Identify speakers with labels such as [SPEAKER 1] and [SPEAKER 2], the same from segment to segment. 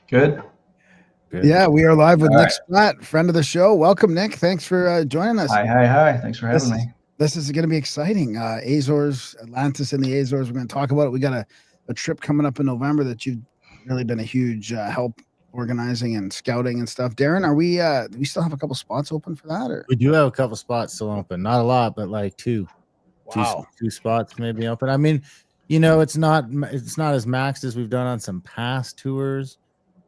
[SPEAKER 1] Good.
[SPEAKER 2] Good.
[SPEAKER 3] Yeah, we are live with
[SPEAKER 1] All
[SPEAKER 3] Nick
[SPEAKER 1] right.
[SPEAKER 3] Spratt, friend of the show. Welcome, Nick. Thanks for joining us.
[SPEAKER 1] Hi. Thanks for having me.
[SPEAKER 3] This is going to be exciting. Azores, Atlantis, and the Azores. We're going to talk about it. We got a trip coming up in November that you've really been a huge help organizing and scouting and stuff. Darren, are we? Do we still have a couple spots open for that? Or
[SPEAKER 2] We do have a couple spots still open. Not a lot, but like two spots maybe open. I mean, it's not as maxed as we've done on some past tours,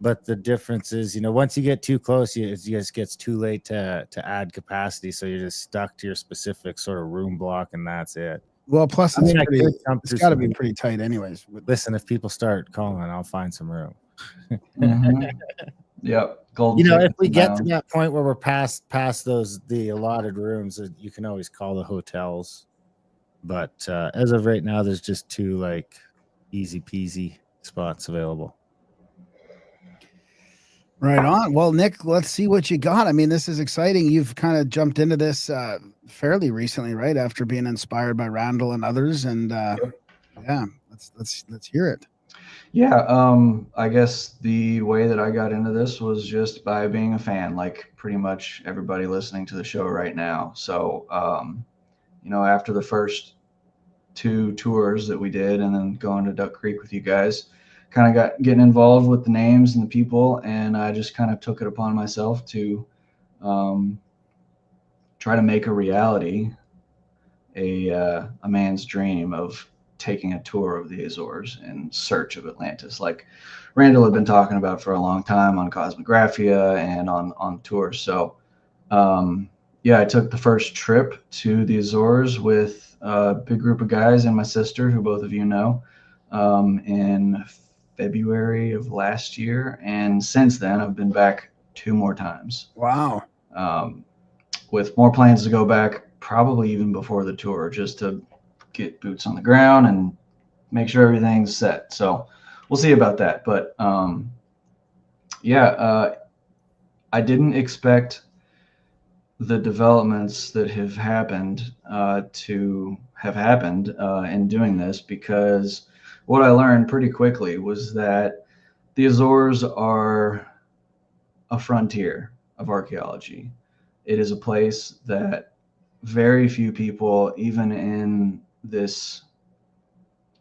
[SPEAKER 2] but the difference is, once you get too close, it just gets too late to add capacity. So you're just stuck to your specific sort of room block, and that's it.
[SPEAKER 3] Well, plus it's got to be pretty tight, anyways.
[SPEAKER 2] Listen, if people start calling, I'll find some room.
[SPEAKER 1] Mm-hmm. Yep.
[SPEAKER 2] If we get to that point where we're past the allotted rooms, you can always call the hotels. But as of right now, there's just two like easy peasy spots available.
[SPEAKER 3] Right on. Well, Nick, let's see what you got. I mean, this is exciting. You've kind of jumped into this fairly recently, right? After being inspired by Randall and others, and yeah, let's hear it.
[SPEAKER 1] Yeah. I guess the way that I got into this was just by being a fan, like pretty much everybody listening to the show right now. So, after the first two tours that we did, and then going to Duck Creek with you guys, kind of got getting involved with the names and the people, and I just kind of took it upon myself to try to make a reality a man's dream of taking a tour of the Azores in search of Atlantis, like Randall had been talking about for a long time on Cosmographia and on tours. So I took the first trip to the Azores with a big group of guys and my sister, who both of you know, in February of last year. And since then, I've been back 2 more times.
[SPEAKER 3] Wow.
[SPEAKER 1] With more plans to go back, probably even before the tour, just to get boots on the ground and make sure everything's set. So we'll see about that. But I didn't expect the developments that have happened to have happened in doing this, because what I learned pretty quickly was that the Azores are a frontier of archaeology. It is a place that very few people, even in this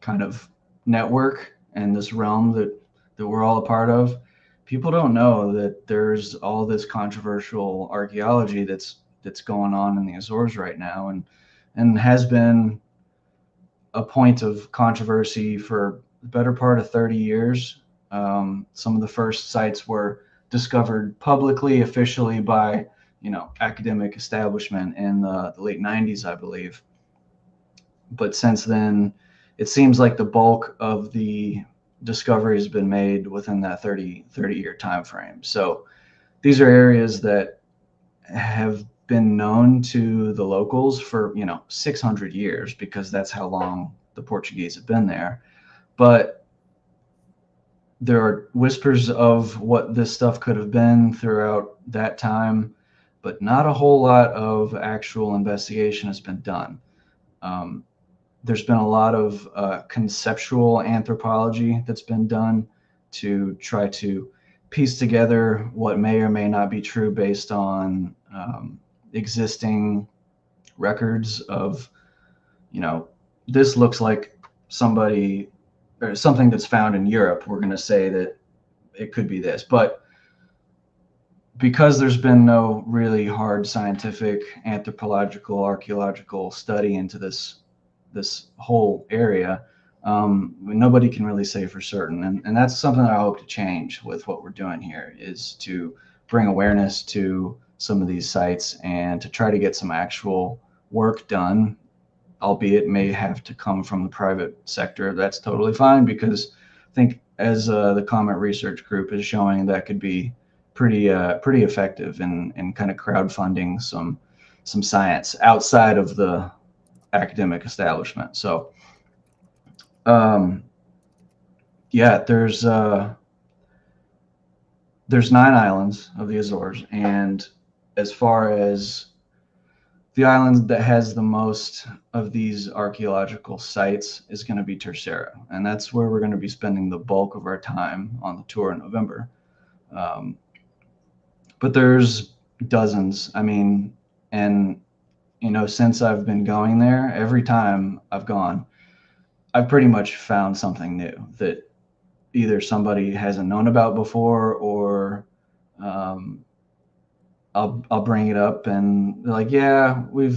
[SPEAKER 1] kind of network and this realm that we're all a part of, people don't know that there's all this controversial archaeology that's going on in the Azores right now, and has been a point of controversy for the better part of 30 years. Some of the first sites were discovered publicly, officially, by academic establishment in the late 90s, I believe. But since then, it seems like the bulk of the discovery has been made within that 30-year time frame. So these are areas that have been known to the locals for 600 years, because that's how long the Portuguese have been there. But there are whispers of what this stuff could have been throughout that time, but not a whole lot of actual investigation has been done. There's been a lot of conceptual anthropology that's been done to try to piece together what may or may not be true based on existing records of, this looks like somebody or something that's found in Europe. We're going to say that it could be this, but because there's been no really hard scientific, anthropological, archaeological study into this whole area, nobody can really say for certain. And that's something that I hope to change with what we're doing here, is to bring awareness to some of these sites and to try to get some actual work done, albeit may have to come from the private sector. That's totally fine, because I think, as the Comet Research Group is showing, that could be pretty effective in kind of crowdfunding some science outside of the academic establishment. So there's 9 islands of the Azores, and as far as the island that has the most of these archaeological sites is going to be Terceira, and that's where we're going to be spending the bulk of our time on the tour in November. Um, but there's dozens. I mean, and since I've been going there, every time I've gone, I've pretty much found something new that either somebody hasn't known about before, or um, I'll bring it up and they're like, yeah, we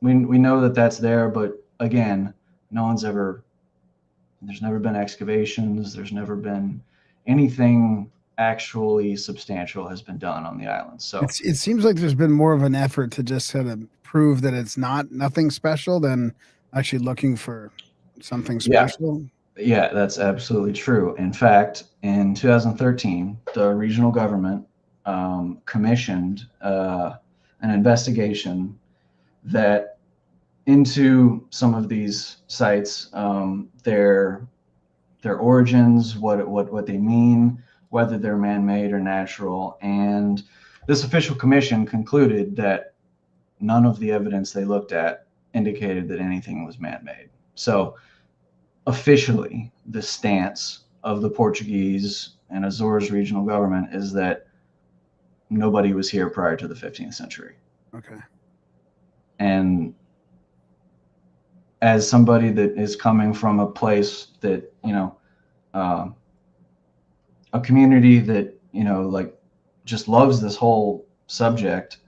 [SPEAKER 1] know that that's there, but again, no one's ever. There's never been excavations. There's never been anything actually substantial has been done on the island. So
[SPEAKER 3] it seems like there's been more of an effort to just kind of prove that it's nothing special than actually looking for something
[SPEAKER 1] yeah,
[SPEAKER 3] special.
[SPEAKER 1] yeah, that's absolutely true. In fact, in 2013, the regional government commissioned an investigation that into some of these sites, their origins, what they mean, whether they're man-made or natural. And this official commission concluded that none of the evidence they looked at indicated that anything was man-made. So officially, the stance of the Portuguese and Azores regional government is that nobody was here prior to the 15th century.
[SPEAKER 3] Okay.
[SPEAKER 1] And as somebody that is coming from a place that, uh, a community that, like just loves this whole subject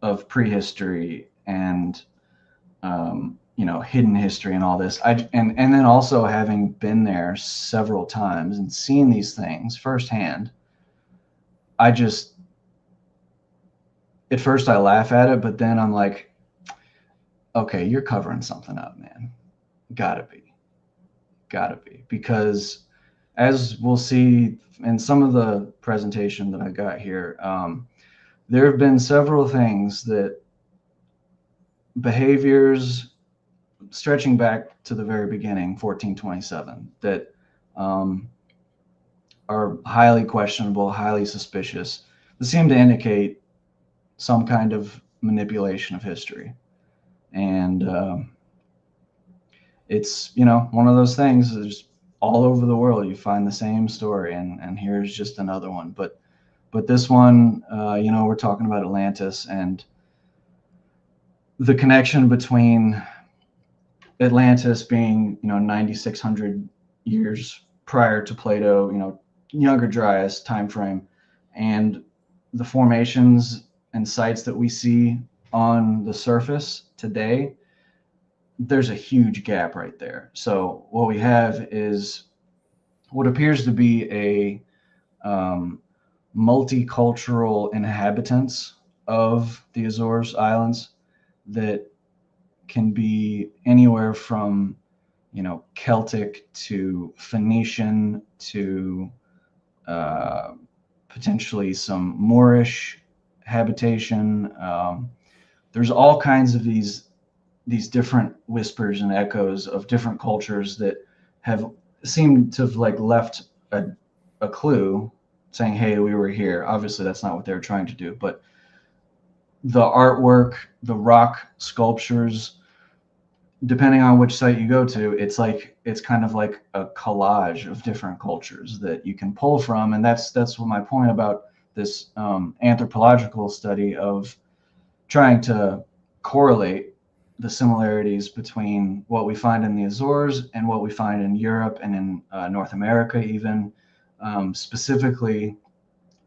[SPEAKER 1] of prehistory and, hidden history and all this. And then also having been there several times and seen these things firsthand, at first I laugh at it, but then I'm like, okay, you're covering something up, man. Gotta be. Because as we'll see in some of the presentation that I got here, there have been several things that behaviors stretching back to the very beginning, 1427, that are highly questionable, highly suspicious, that seem to indicate some kind of manipulation of history. And it's, one of those things. There's all over the world you find the same story, and here's just another one. But this one, we're talking about Atlantis and the connection between Atlantis being, 9,600 years prior to Plato, Younger Dryas time frame, and the formations and sites that we see on the surface today. There's a huge gap right there. So what we have is what appears to be a multicultural inhabitants of the Azores Islands that can be anywhere from, Celtic to Phoenician to potentially some Moorish habitation. There's all kinds of these different whispers and echoes of different cultures that have seemed to have like left a clue saying, hey, we were here. Obviously that's not what they were trying to do, but the artwork, the rock sculptures, depending on which site you go to, it's kind of like a collage of different cultures that you can pull from. And that's what my point about this anthropological study of trying to correlate the similarities between what we find in the Azores and what we find in Europe and in North America even. Specifically,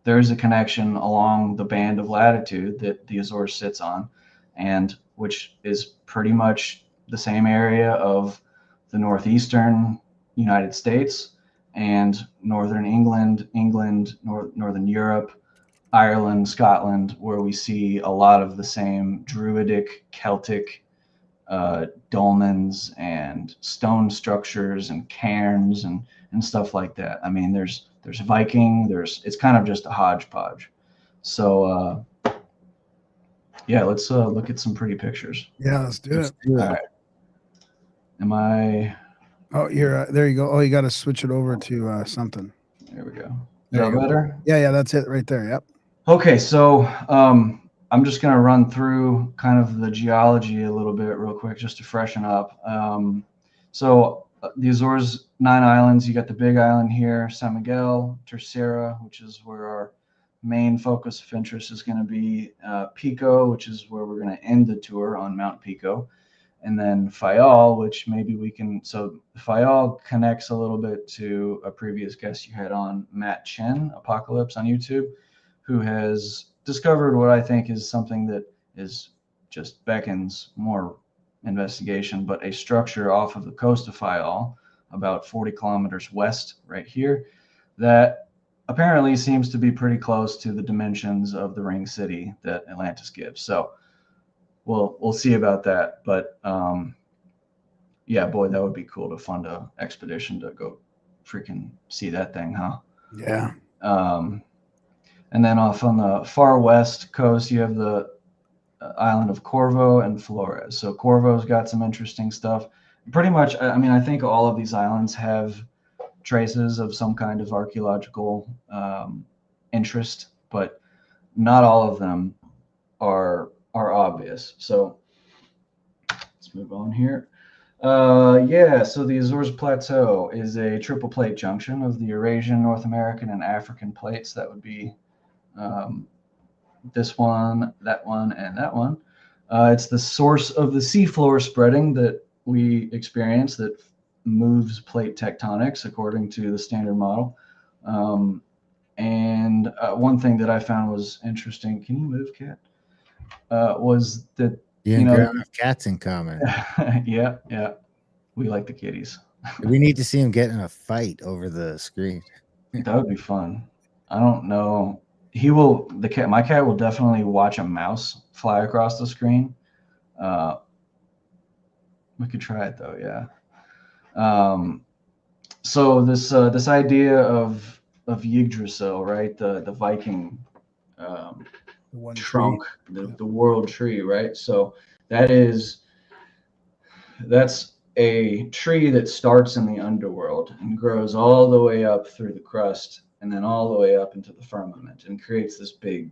[SPEAKER 1] there is a connection along the band of latitude that the Azores sits on, and which is pretty much the same area of the northeastern United States and northern England, northern Europe, Ireland, Scotland, where we see a lot of the same Druidic, Celtic dolmens and stone structures and cairns and stuff like that. I mean, there's Viking, it's kind of just a hodgepodge. So yeah, let's look at some pretty pictures.
[SPEAKER 3] Yeah, let's do it.
[SPEAKER 1] All right. Am I?
[SPEAKER 3] Oh, you're there. You go. Oh, you got to switch it over to something.
[SPEAKER 1] There we go. Is that better?
[SPEAKER 3] Yeah, that's it right there. Yep.
[SPEAKER 1] Okay, so I'm just going to run through kind of the geology a little bit real quick just to freshen up. So the Azores, 9 islands. You got the big island here, San Miguel, Terceira, which is where our main focus of interest is going to be, Pico, which is where we're going to end the tour on Mount Pico, and then Fayal, which maybe we can. So Fayal connects a little bit to a previous guest you had on, Matt Chen, Apocalypse on YouTube, who has discovered what I think is something that is just beckons more investigation, but a structure off of the coast of Fayal, about 40 kilometers west, right here, that apparently seems to be pretty close to the dimensions of the ring city that Atlantis gives. So we'll see about that. But yeah, boy, that would be cool to fund a expedition to go freaking see that thing, huh?
[SPEAKER 3] Yeah.
[SPEAKER 1] And then off on the far west coast, you have the island of Corvo and Flores. So Corvo's got some interesting stuff. Pretty much, I mean, I think all of these islands have traces of some kind of archaeological interest, but not all of them are obvious. So let's move on here. Yeah, so the Azores Plateau is a triple plate junction of the Eurasian, North American, and African plates. That would be this one, and that one. It's the source of the seafloor spreading that we experience that moves plate tectonics according to the standard model. And one thing that I found was interesting. Can you move, Cat? Was that
[SPEAKER 2] you and Grandma have cats in common.
[SPEAKER 1] yeah, we like the kitties.
[SPEAKER 2] We need to see him get in a fight over the screen.
[SPEAKER 1] That would be fun. I don't know. He will. My cat will definitely watch a mouse fly across the screen. We could try it though. Yeah. So this idea of Yggdrasil, right? The Viking trunk, the world tree, right? So that's a tree that starts in the underworld and grows all the way up through the crust and then all the way up into the firmament and creates this big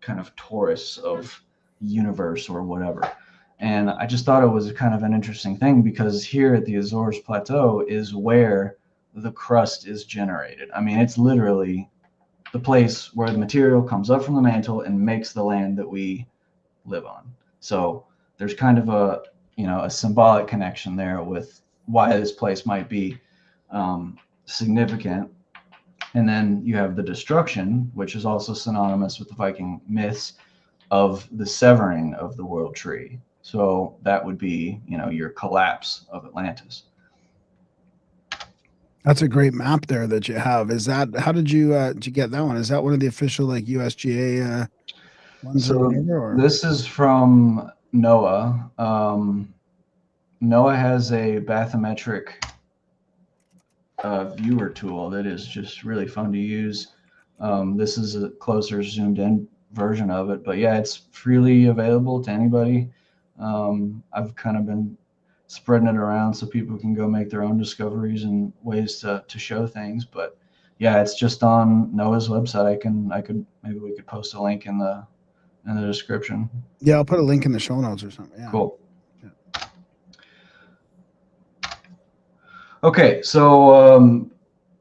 [SPEAKER 1] kind of torus of universe or whatever. And I just thought it was kind of an interesting thing because here at the Azores Plateau is where the crust is generated. I mean, it's literally the place where the material comes up from the mantle and makes the land that we live on. So there's kind of a symbolic connection there with why this place might be significant. And then you have the destruction, which is also synonymous with the Viking myths of the severing of the world tree. So that would be, your collapse of Atlantis.
[SPEAKER 3] That's a great map there that you have. Is that, how did you get that one? Is that one of the official like USGA ones?
[SPEAKER 1] So
[SPEAKER 3] or?
[SPEAKER 1] This is from NOAA. NOAA has a bathymetric viewer tool that is just really fun to use. This is a closer zoomed in version of it, but yeah, it's freely available to anybody. I've kind of been spreading it around so people can go make their own discoveries and ways to show things. But yeah, it's just on NOAA's website. Maybe we could post a link in the description.
[SPEAKER 3] Yeah, I'll put a link in the show notes or something. Yeah.
[SPEAKER 1] Cool. Yeah. Okay, so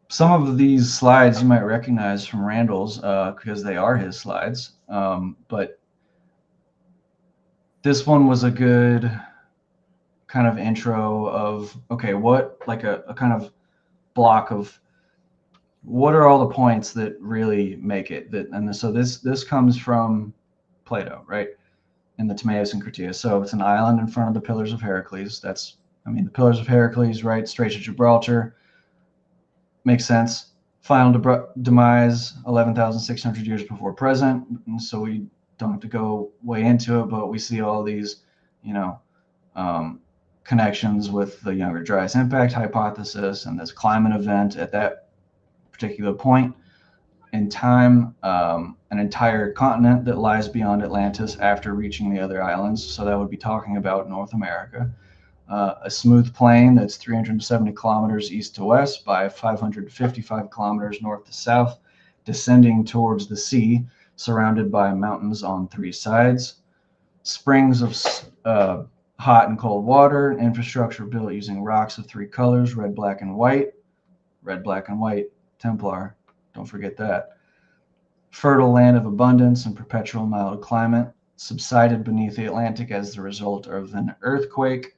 [SPEAKER 1] some of these slides you might recognize from Randall's because they are his slides. But this one was a good kind of intro of, okay, what, like a kind of block of what are all the points that really make it. So this comes from Plato, right? In the Timaeus and Critias. So it's an island in front of the Pillars of Heracles. The Pillars of Heracles, right? Straits of Gibraltar. Makes sense. Final demise, 11,600 years before present. And so we don't have to go way into it, but we see all these, connections with the Younger Dryas impact hypothesis and this climate event at that particular point in time, an entire continent that lies beyond Atlantis after reaching the other islands. So that would be talking about North America. A smooth plain that's 370 kilometers east to west by 555 kilometers north to south, descending towards the sea, surrounded by mountains on 3 sides. Springs of hot and cold water, infrastructure built using rocks of three colors, red, black, and white. Red, black, and white, Templar. Don't forget that. Fertile land of abundance and perpetual mild climate. Subsided beneath the Atlantic as the result of an earthquake.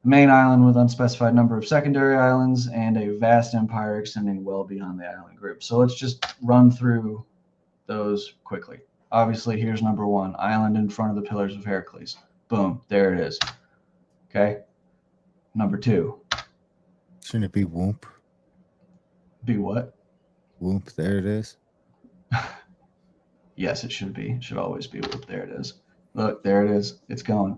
[SPEAKER 1] Main island with unspecified number of secondary islands, and a vast empire extending well beyond the island group. So let's just run through those quickly. Obviously, here's number one, island in front of the Pillars of Heracles. Boom, there it is. Okay. Number two.
[SPEAKER 2] Shouldn't it be Whoop?
[SPEAKER 1] Be what?
[SPEAKER 2] Whoop, there it is.
[SPEAKER 1] Yes, it should be. It should always be Whoop. There it is. Look, there it is. It's going.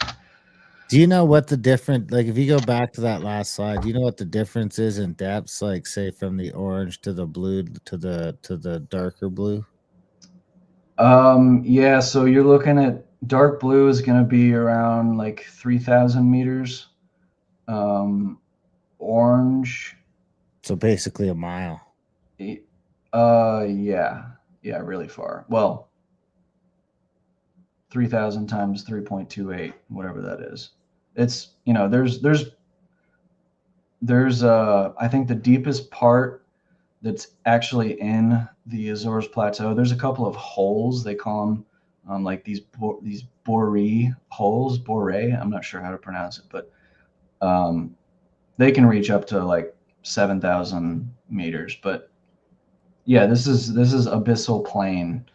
[SPEAKER 2] Do you know what the different, like if you go back to that last slide, do you know what the difference is in depths, like say from the orange to the blue to the darker blue?
[SPEAKER 1] Yeah, so you're looking at dark blue is going to be around like 3,000 meters. Orange.
[SPEAKER 2] So basically a mile.
[SPEAKER 1] Yeah, really far. Well, 3,000 times 3.28, whatever that is. It's, there's I think the deepest part that's actually in the Azores plateau. There's a couple of holes, they call them like these boree holes, boree. I'm not sure how to pronounce it, but they can reach up to like 7,000 meters. But yeah, this is abyssal plain,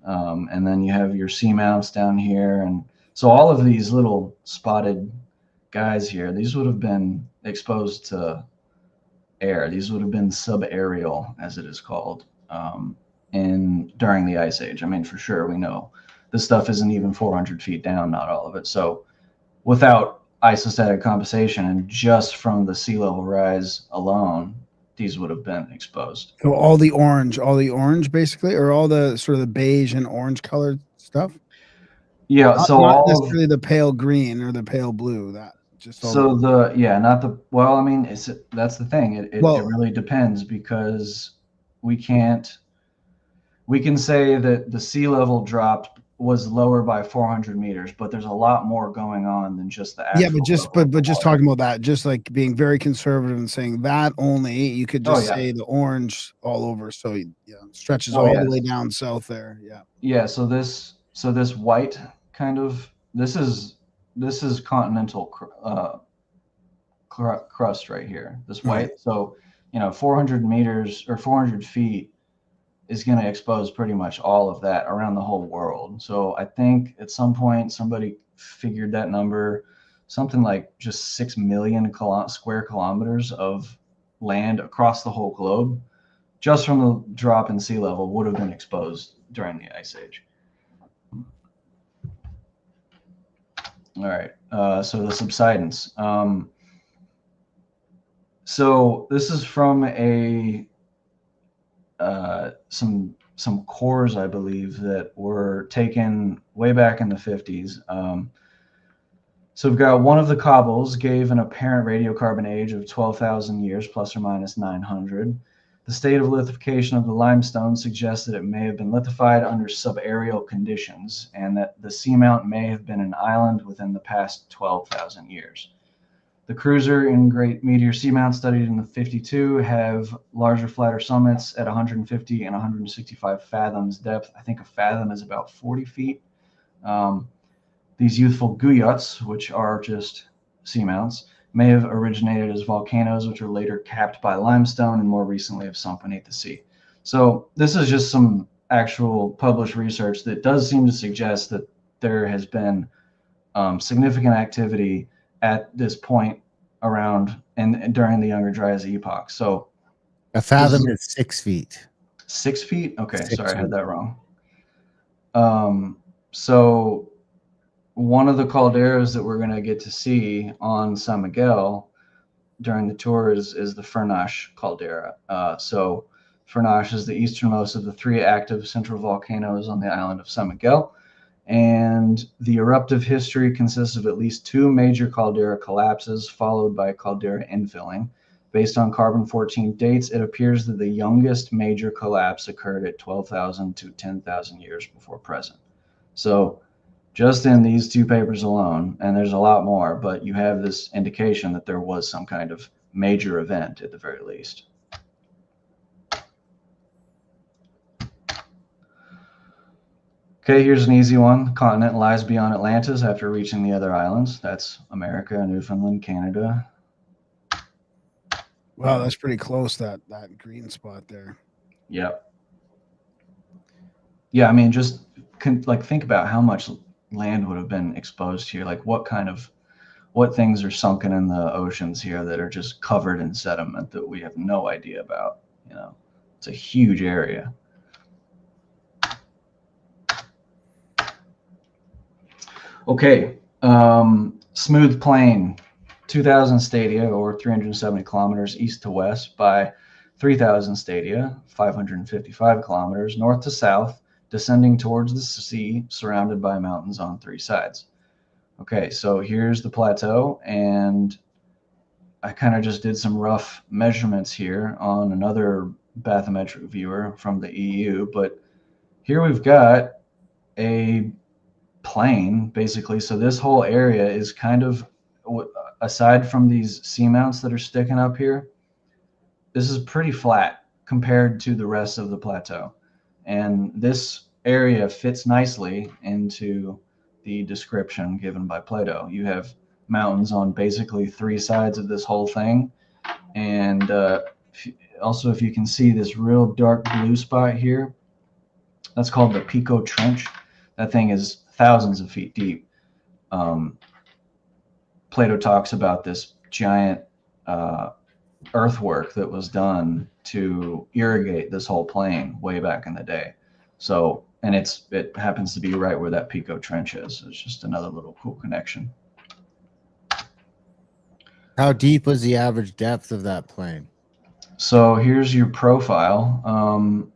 [SPEAKER 1] and then you have your seamounts down here, and so all of these little spotted guys here, these would have been exposed to air. These would have been subaerial, as it is called, during the Ice Age. I mean, for sure, we know this stuff isn't even 400 feet down, not all of it. So without isostatic compensation and just from the sea level rise alone, these would have been exposed.
[SPEAKER 3] So all the orange basically, or all the sort of the beige and orange colored stuff?
[SPEAKER 1] Yeah,
[SPEAKER 3] not necessarily the pale green or the pale blue. That just
[SPEAKER 1] that's the thing. It really depends, because we can say that the sea level dropped was lower by 400 meters, but there's a lot more going on than just the actual.
[SPEAKER 3] Yeah, but just talking about that, just like being very conservative and saying that only, you could just say the orange all over. So stretches all the way down south there. Yeah.
[SPEAKER 1] Yeah. So this white kind of, this is continental crust right here. This white. Right. So 400 meters or 400 feet is going to expose pretty much all of that around the whole world. So I think at some point somebody figured that number, something like just 6 million square kilometers of land across the whole globe, just from the drop in sea level, would have been exposed during the Ice Age. All right, so the subsidence. So this is from some cores, I believe, that were taken way back in the 50s. So we've got one of the cobbles gave an apparent radiocarbon age of 12,000 years, plus or minus 900. The state of lithification of the limestone suggests that it may have been lithified under subaerial conditions, and that the seamount may have been an island within the past 12,000 years. The cruiser and Great Meteor Seamount studied in the 52 have larger, flatter summits at 150 and 165 fathoms depth. I think a fathom is about 40 feet. These youthful guyots, which are just seamounts, may have originated as volcanoes, which are later capped by limestone and more recently have sunk beneath the sea. So this is just some actual published research that does seem to suggest that there has been significant activity at this point around and during the Younger Dryas epoch. So
[SPEAKER 2] a fathom is 6 feet.
[SPEAKER 1] 6 feet? Okay, sorry, I had that wrong. So one of the calderas that we're going to get to see on San Miguel during the tour is the Furnash caldera. So Furnash is the easternmost of the 3 active central volcanoes on the island of San Miguel. And the eruptive history consists of at least 2 major caldera collapses, followed by caldera infilling. Based on carbon-14 dates, it appears that the youngest major collapse occurred at 12,000 to 10,000 years before present. So just in these two papers alone, and there's a lot more, but you have this indication that there was some kind of major event at the very least. Okay, here's an easy one. The continent lies beyond Atlantis after reaching the other islands. That's America, Newfoundland, Canada.
[SPEAKER 3] Wow, that's pretty close, that green spot there.
[SPEAKER 1] Yep. Yeah, I mean, just like think about how much land would have been exposed here. Like what things are sunken in the oceans here that are just covered in sediment that we have no idea about. You know, it's a huge area. Okay, smooth plain, 2,000 stadia or 370 kilometers east to west by 3,000 stadia, 555 kilometers north to south, descending towards the sea, surrounded by mountains on three sides. Okay, so here's the plateau, and I kind of just did some rough measurements here on another bathymetric viewer from the EU, but here we've got a plain basically. So this whole area is kind of, aside from these seamounts that are sticking up here, this is pretty flat compared to the rest of the plateau. And this area fits nicely into the description given by Plato. You have mountains on basically three sides of this whole thing. And also, if you can see this real dark blue spot here, that's called the Pico Trench. That thing is thousands of feet deep. Plato talks about this giant earthwork that was done to irrigate this whole plain way back in the day. So, and it happens to be right where that Pico Trench is. It's just another little cool connection.
[SPEAKER 2] How deep was the average depth of that plain?
[SPEAKER 1] So here's your profile.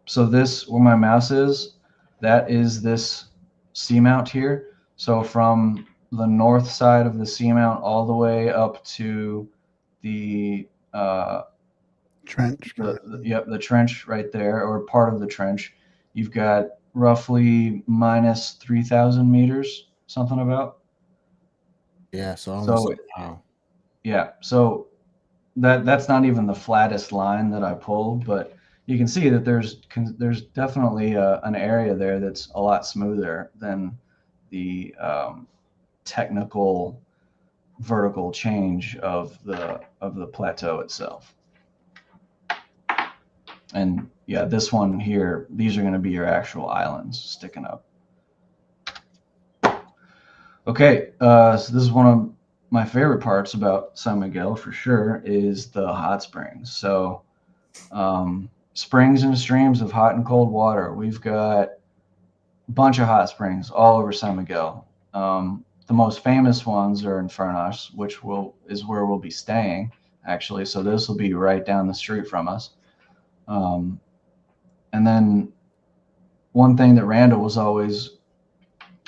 [SPEAKER 1] So this, where my mouse is, that is this seamount here. So from the north side of the seamount all the way up to the
[SPEAKER 3] trench.
[SPEAKER 1] The trench right there, or part of the trench. You've got roughly minus 3,000 meters, something about.
[SPEAKER 2] Yeah, so almost. Wow.
[SPEAKER 1] Yeah, so that's not even the flattest line that I pulled, but you can see that there's definitely an area there that's a lot smoother than the technical vertical change of the plateau itself. And yeah, this one here, these are going to be your actual islands sticking up. Okay, so this is one of my favorite parts about San Miguel for sure, is the hot springs. So springs and streams of hot and cold water. We've got a bunch of hot springs all over San Miguel. The most famous ones are in Furnas, which is where we'll be staying, actually. So this will be right down the street from us. And then one thing that Randall was always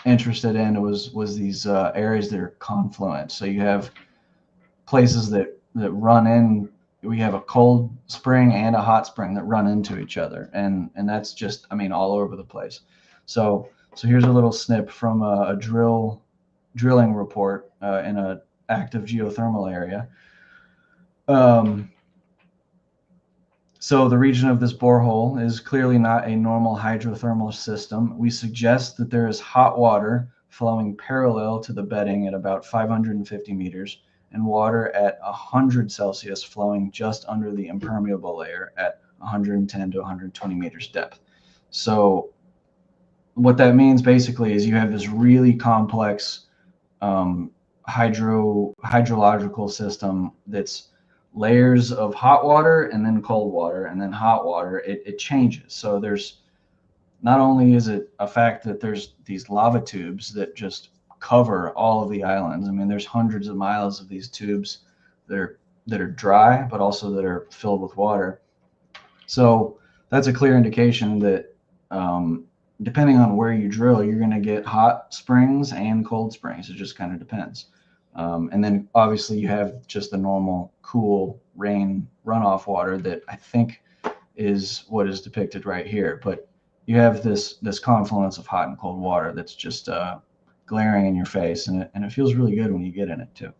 [SPEAKER 1] interested in was these areas that are confluent. So you have places that run in. We have a cold spring and a hot spring that run into each other, and that's just, I mean, all over the place. So here's a little snip from a drilling report in an active geothermal area. So the region of this borehole is clearly not a normal hydrothermal system. We suggest that there is hot water flowing parallel to the bedding at about 550 meters and water at 100 Celsius flowing just under the impermeable layer at 110 to 120 meters depth. So what that means basically is you have this really complex hydrological system that's layers of hot water and then cold water and then hot water. It changes. So there's, not only is it a fact that there's these lava tubes that just cover all of the islands. I mean, there's hundreds of miles of these tubes that are dry, but also that are filled with water. So that's a clear indication that depending on where you drill, you're going to get hot springs and cold springs. It just kind of depends. And then obviously you have just the normal cool rain runoff water that I think is what is depicted right here. But you have this confluence of hot and cold water that's just glaring in your face, and it feels really good when you get in it too.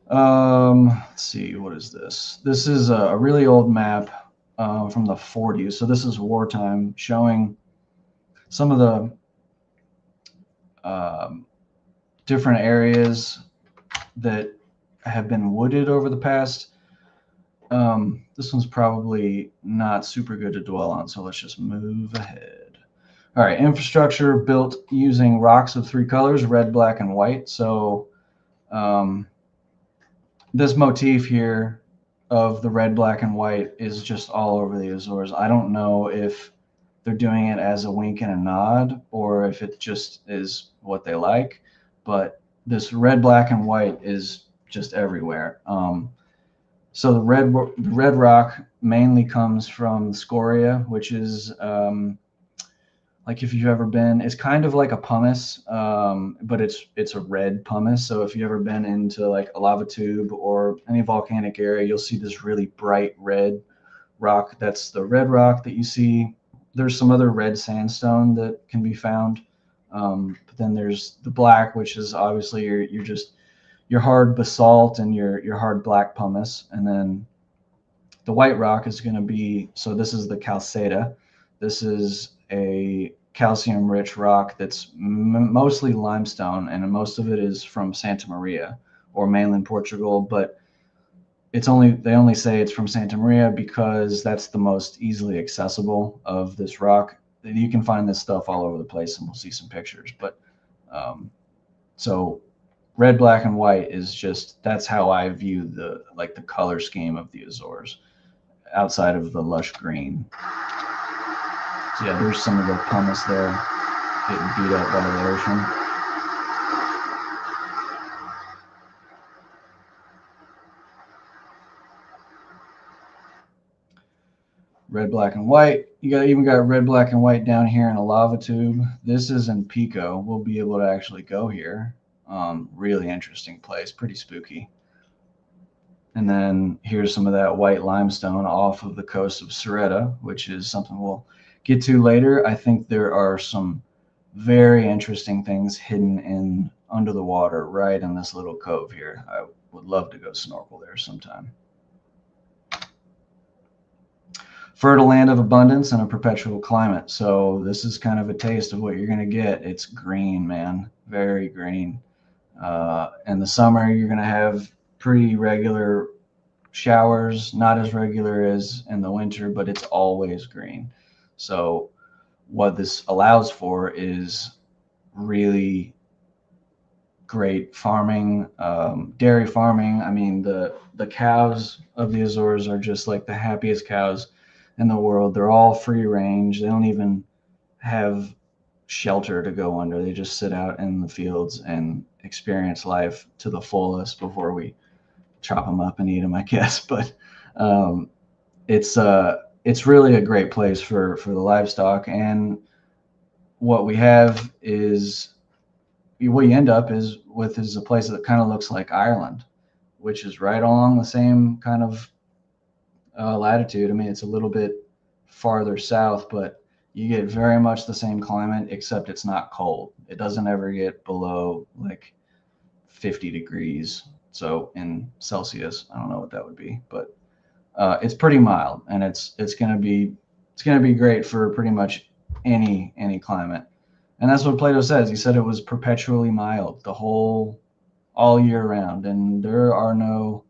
[SPEAKER 1] Let's see, what is this? This is a really old map from the 40s. So this is wartime, showing some of the different areas that have been wooded over the past. This one's probably not super good to dwell on, so let's just move ahead. All right, infrastructure built using rocks of three colors, red, black, and white. So this motif here of the red, black, and white is just all over the Azores. I don't know if they're doing it as a wink and a nod, or if it just is what they like, but this red, black, and white is just everywhere. So the red rock mainly comes from scoria, which is like if you've ever been, it's kind of like a pumice, but it's a red pumice. So if you've ever been into like a lava tube or any volcanic area, you'll see this really bright red rock. That's the red rock that you see. There's some other red sandstone that can be found, but then there's the black, which is obviously your hard basalt and your hard black pumice, and then the white rock is going to be, so this is the calceta. This is a calcium-rich rock that's mostly limestone, and most of it is from Santa Maria or mainland Portugal, but they only say it's from Santa Maria because that's the most easily accessible of this rock. You can find this stuff all over the place, and we'll see some pictures. But so red, black, and white is just, that's how I view the color scheme of the Azores, outside of the lush green. So yeah, there's some of the pumice there getting beat up by the ocean. Red, black, and white. You even got red, black, and white down here in a lava tube. This is in Pico. We'll be able to actually go here. Really interesting place, pretty spooky. And then here's some of that white limestone off of the coast of Sorretta, which is something we'll get to later. I think there are some very interesting things hidden in under the water right in this little cove here. I would love to go snorkel there sometime. Fertile land of abundance and a perpetual climate. So this is kind of a taste of what you're going to get. It's green, man, very green. In the summer, you're going to have pretty regular showers, not as regular as in the winter, but it's always green. So what this allows for is really great farming, dairy farming. I mean, the cows of the Azores are just like the happiest cows in the world. They're all free range. They don't even have shelter to go under. They just sit out in the fields and experience life to the fullest before we chop them up and eat them, I guess. But it's really a great place for the livestock. And what we have is, what you end up with is a place that kind of looks like Ireland, which is right along the same kind of latitude. I mean, it's a little bit farther south, but you get very much the same climate, except it's not cold. It doesn't ever get below like 50 degrees. So in Celsius, I don't know what that would be, but it's pretty mild, and it's gonna be great for pretty much any climate. And that's what Plato says. He said it was perpetually mild all year round, and there are no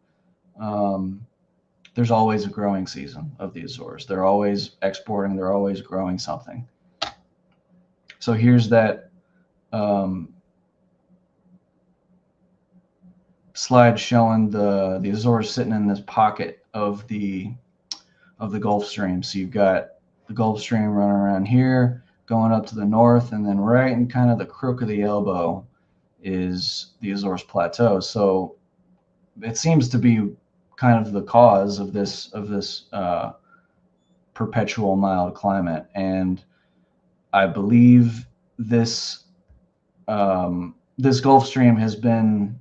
[SPEAKER 1] there's always a growing season of the Azores. They're always exporting. They're always growing something. So here's that slide showing the Azores sitting in this pocket of the Gulf Stream. So you've got the Gulf Stream running around here, going up to the north, and then right in kind of the crook of the elbow is the Azores Plateau. So it seems to be kind of the cause of this perpetual mild climate. And I believe this Gulf Stream has been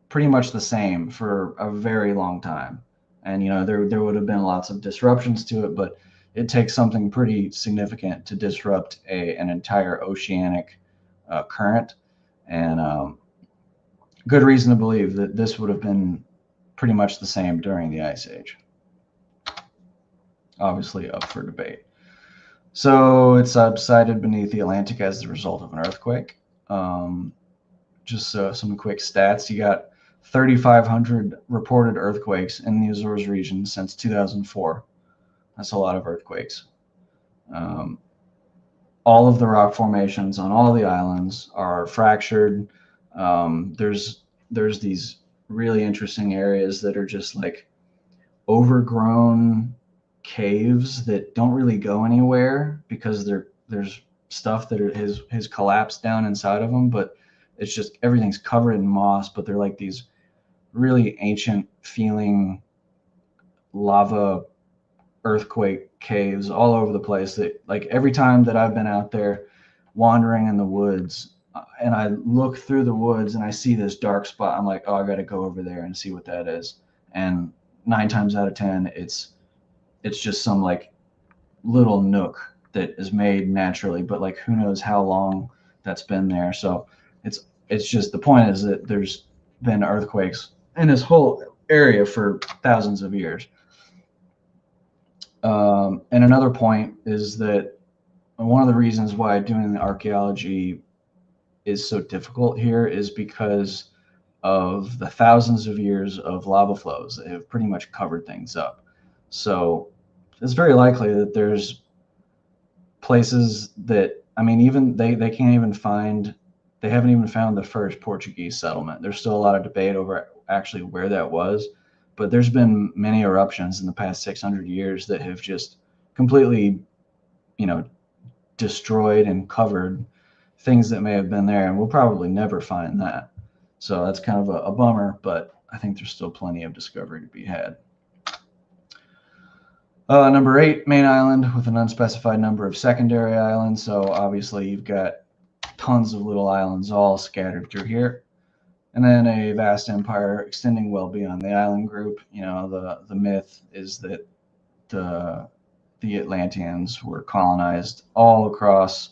[SPEAKER 1] pretty much the same for a very long time. and there would have been lots of disruptions to it, but it takes something pretty significant to disrupt an entire oceanic current, and good reason to believe that this would have been pretty much the same during the Ice Age. Obviously up for debate. So it subsided beneath the Atlantic as the result of an earthquake. Just some quick stats. You got 3,500 reported earthquakes in the Azores region since 2004. That's a lot of earthquakes. All of the rock formations on all the islands are fractured. There's these really interesting areas that are just like overgrown caves that don't really go anywhere because there's stuff that has collapsed down inside of them, but it's just everything's covered in moss, but they're like these really ancient feeling lava earthquake caves all over the place that, like, every time that I've been out there wandering in the woods and I look through the woods and I see this dark spot, I'm like, oh, I got to go over there and see what that is. And 9 times out of 10, it's just some like little nook that is made naturally, but like who knows how long that's been there. So it's just, the point is that there's been earthquakes in this whole area for thousands of years. And another point is that one of the reasons why doing the archaeology is so difficult here is because of the thousands of years of lava flows that have pretty much covered things up. So it's very likely that there's places that, I mean, even they can't even find, they haven't even found the first Portuguese settlement. There's still a lot of debate over actually where that was, but there's been many eruptions in the past 600 years that have just completely, destroyed and covered things that may have been there, and we'll probably never find that. So that's kind of a bummer, but I think there's still plenty of discovery to be had. Number 8, main island with an unspecified number of secondary islands. So obviously you've got tons of little islands all scattered through here. And then a vast empire extending well beyond the island group. The myth is that the Atlanteans were colonized all across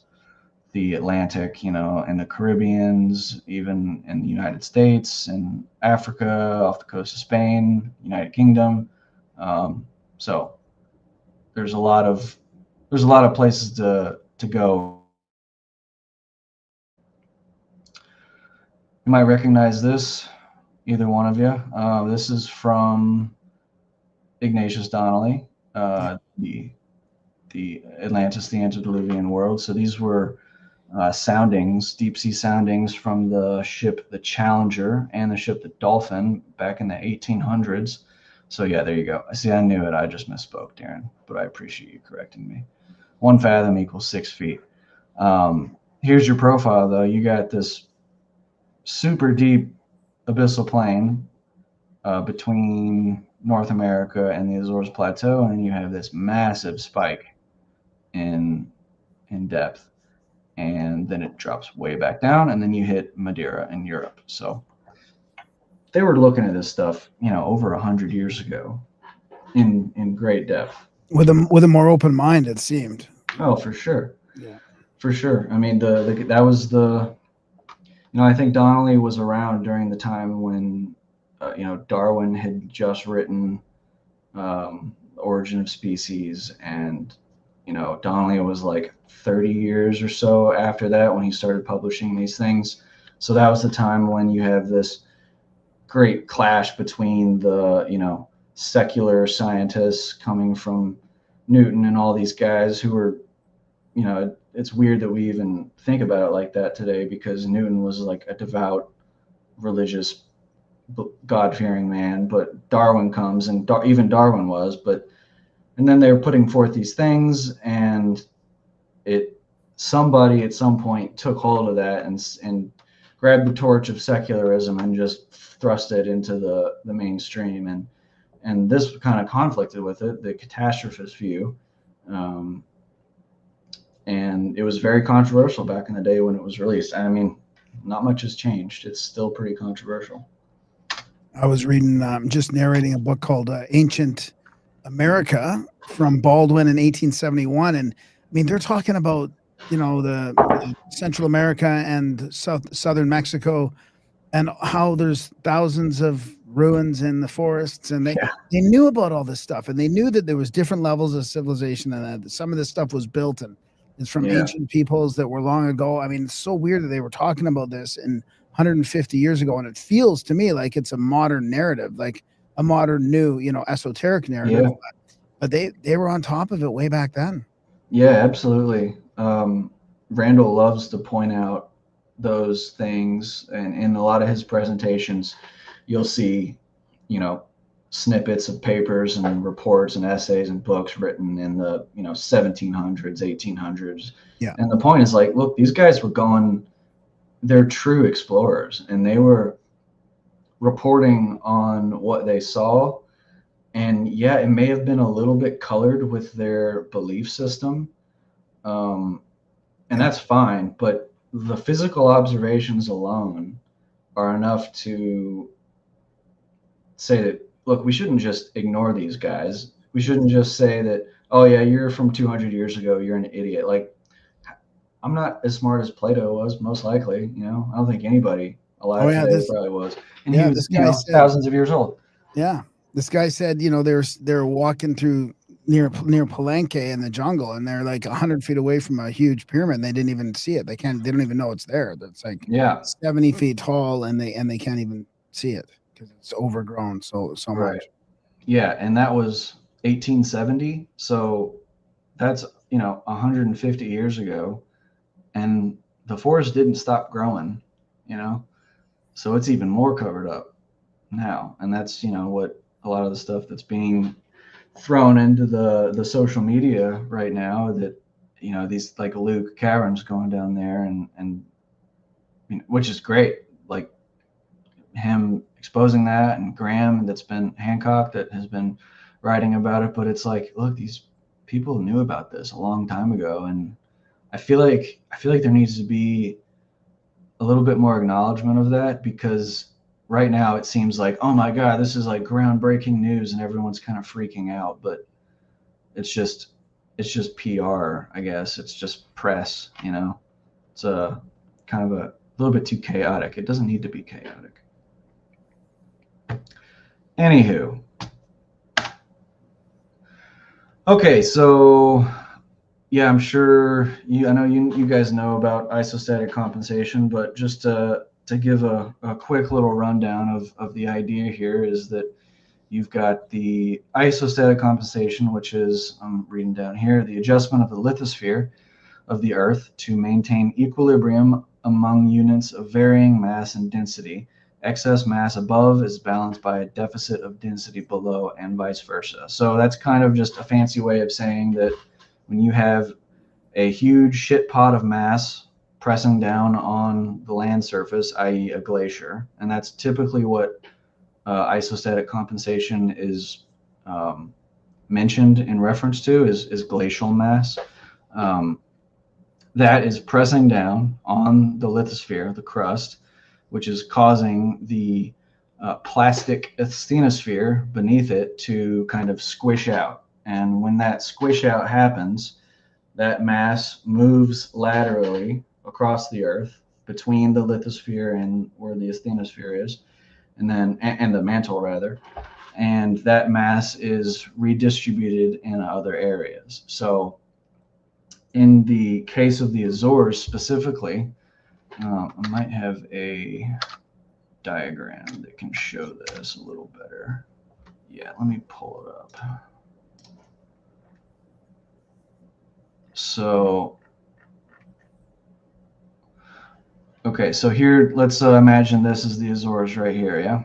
[SPEAKER 1] the Atlantic, and the Caribbeans, even in the United States and Africa, off the coast of Spain, United Kingdom. So there's a lot of places to go. You might recognize this, either one of you. This is from Ignatius Donnelly, the Atlantis, the Antediluvian World. So these were soundings, deep sea soundings from the ship the Challenger and the ship the Dolphin back in the 1800s. So yeah, there you go. See, I knew it. I just misspoke, Darren, but I appreciate you correcting me. 1 fathom equals 6 feet. Here's your profile, though. You got this super deep abyssal plain between North America and the Azores Plateau, and then you have this massive spike in depth, and then it drops way back down, and then you hit Madeira in Europe. So they were looking at this stuff, over 100 years ago in great depth.
[SPEAKER 3] With a more open mind, it seemed.
[SPEAKER 1] Oh, for sure.
[SPEAKER 3] Yeah.
[SPEAKER 1] For sure. I mean, that was I think Donnelly was around during the time when, Darwin had just written Origin of Species, and, Donnelly was like 30 years or so after that when he started publishing these things. So that was the time when you have this great clash between the, secular scientists coming from Newton and all these guys who were, it's weird that we even think about it like that today, because Newton was like a devout, religious, God-fearing man, but Darwin comes, and even Darwin was, and then they were putting forth these things, and somebody at some point took hold of that and grabbed the torch of secularism and just thrust it into the mainstream, and this kind of conflicted with it, the catastrophist view. And it was very controversial back in the day when it was released. I mean, not much has changed. It's still pretty controversial.
[SPEAKER 3] I was reading, just narrating a book called Ancient America from Baldwin in 1871. And I mean, they're talking about, the Central America and southern Mexico, and how there's thousands of ruins in the forests, and
[SPEAKER 1] Yeah.
[SPEAKER 3] they knew about all this stuff, and they knew that there was different levels of civilization, and that some of this stuff was built and it's from
[SPEAKER 1] Yeah.
[SPEAKER 3] ancient peoples that were long ago. I mean, it's so weird that they were talking about this in 150 years ago, and it feels to me like it's a modern narrative, like a modern new, esoteric narrative.
[SPEAKER 1] Yeah.
[SPEAKER 3] But they were on top of it way back then.
[SPEAKER 1] Yeah, absolutely. Randall loves to point out those things, and in a lot of his presentations, you'll see, snippets of papers and reports and essays and books written in the 1700s, 1800s.
[SPEAKER 3] Yeah.
[SPEAKER 1] And the point is like, look, these guys were they're true explorers, and they were reporting on what they saw. And yeah, it may have been a little bit colored with their belief system. And that's fine, but the physical observations alone are enough to say that, look, we shouldn't just ignore these guys. We shouldn't just say that, oh yeah, you're from 200 years ago, you're an idiot. Like, I'm not as smart as Plato was, most likely. I don't think anybody alive today probably was. And he was,
[SPEAKER 3] this guy said,
[SPEAKER 1] thousands of years old.
[SPEAKER 3] Yeah, this guy said, they're walking through near Palenque in the jungle, and they're like 100 feet away from a huge pyramid. And they didn't even see it. They don't even know it's there. That's like 70 feet tall, and they can't even see it because it's overgrown so
[SPEAKER 1] Right.
[SPEAKER 3] much.
[SPEAKER 1] Yeah, and that was 1870. So that's 150 years ago, and the forest didn't stop growing. So it's even more covered up now, and that's what a lot of the stuff that's being thrown into the social media right now, that these like Luke Cameron's going down there, and which is great, like him exposing that, and Graham, that's been Hancock, that has been writing about it. But it's like, look, these people knew about this a long time ago, and I feel like there needs to be a little bit more acknowledgement of that, because right now it seems like, oh my God, this is like groundbreaking news and everyone's kind of freaking out, but it's just PR, I guess. It's just press, It's a kind of a little bit too chaotic. It doesn't need to be chaotic. Anywho. Okay, so yeah, I'm sure I know you guys know about isostatic compensation, but just to give a quick little rundown of the idea here is that you've got the isostatic compensation, which is, I'm reading down here, the adjustment of the lithosphere of the Earth to maintain equilibrium among units of varying mass and density. Excess mass above is balanced by a deficit of density below, and vice versa. So that's kind of just a fancy way of saying that when you have a huge shit pot of mass pressing down on the land surface, i.e. a glacier, and that's typically what isostatic compensation is mentioned in reference to, is glacial mass. That is pressing down on the lithosphere, the crust, which is causing the plastic asthenosphere beneath it to kind of squish out. And when that squish out happens, that mass moves laterally across the Earth between the lithosphere and where the asthenosphere is, and the mantle rather, and that mass is redistributed in other areas. So in the case of the Azores specifically, I might have a diagram that can show this a little better. Yeah, let me pull it up. So, okay, so here, let's imagine this is the Azores right here, yeah?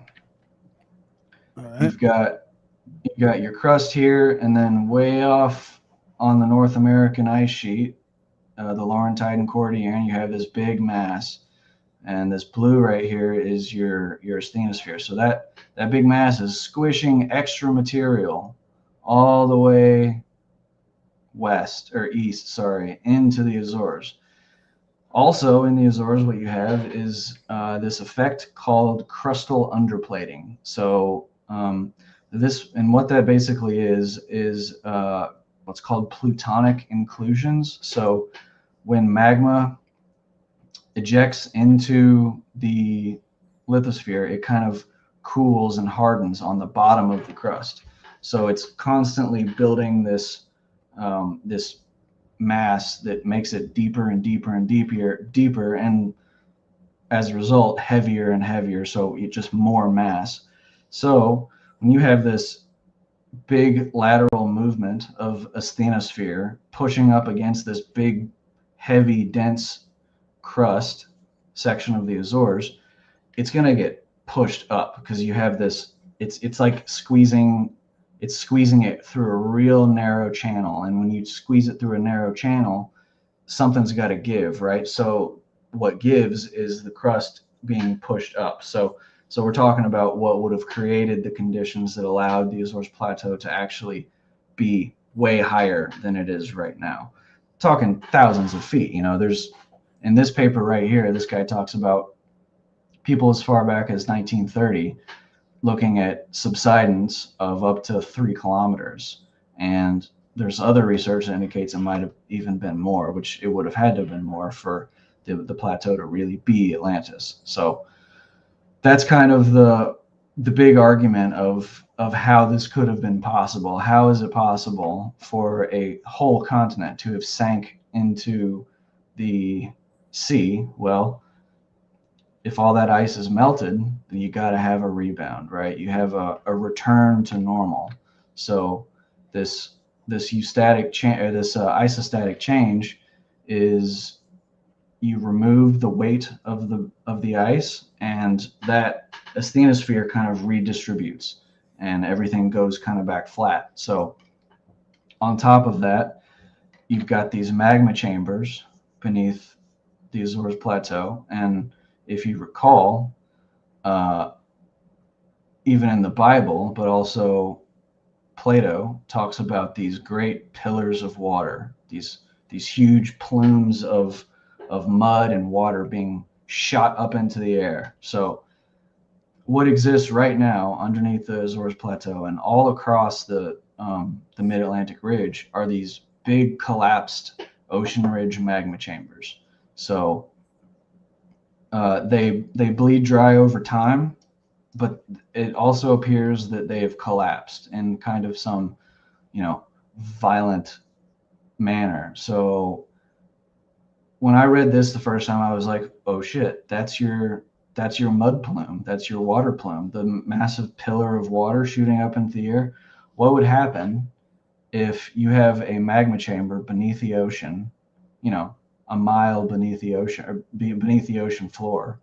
[SPEAKER 3] All right.
[SPEAKER 1] You've got your crust here, and then way off on the North American ice sheet, the Laurentide and Cordilleran, you have this big mass, and this blue right here is your asthenosphere. So that big mass is squishing extra material all the way west, or east, sorry, into the Azores. Also, in the Azores, what you have is this effect called crustal underplating. So what that basically is what's called plutonic inclusions. So when magma ejects into the lithosphere, it kind of cools and hardens on the bottom of the crust. So it's constantly building this mass that makes it deeper and deeper and deeper, and as a result, heavier and heavier. So you just more mass. So when you have this big lateral movement of a asthenosphere pushing up against this big, heavy, dense crust section of the Azores, it's going to get pushed up because you have this. It's like squeezing. It's squeezing it through a real narrow channel, and when you squeeze it through a narrow channel, something's got to give, right? So what gives is the crust being pushed up. So we're talking about what would have created the conditions that allowed the Azores Plateau to actually be way higher than it is right now. Talking thousands of feet. There's in this paper right here, this guy talks about people as far back as 1930 looking at subsidence of up to 3 kilometers. And there's other research that indicates it might have even been more, which it would have had to have been more for the plateau to really be Atlantis. So that's kind of the big argument of how this could have been possible. How is it possible for a whole continent to have sank into the sea? Well, if all that ice is melted, then you got to have a rebound, right? You have a return to normal. So this isostatic change is you remove the weight of the ice, and that asthenosphere kind of redistributes, and everything goes kind of back flat. So on top of that, you've got these magma chambers beneath the Azores Plateau, and if you recall, even in the Bible, but also Plato talks about these great pillars of water, these huge plumes of mud and water being shot up into the air. So what exists right now underneath the Azores Plateau and all across the Mid-Atlantic Ridge are these big collapsed ocean ridge magma chambers. So they bleed dry over time, but it also appears that they have collapsed in kind of some, violent manner. So when I read this the first time, I was like, oh shit, that's your mud plume. That's your water plume, the massive pillar of water shooting up into the air. What would happen if you have a magma chamber beneath the ocean, a mile beneath the ocean, or beneath the ocean floor,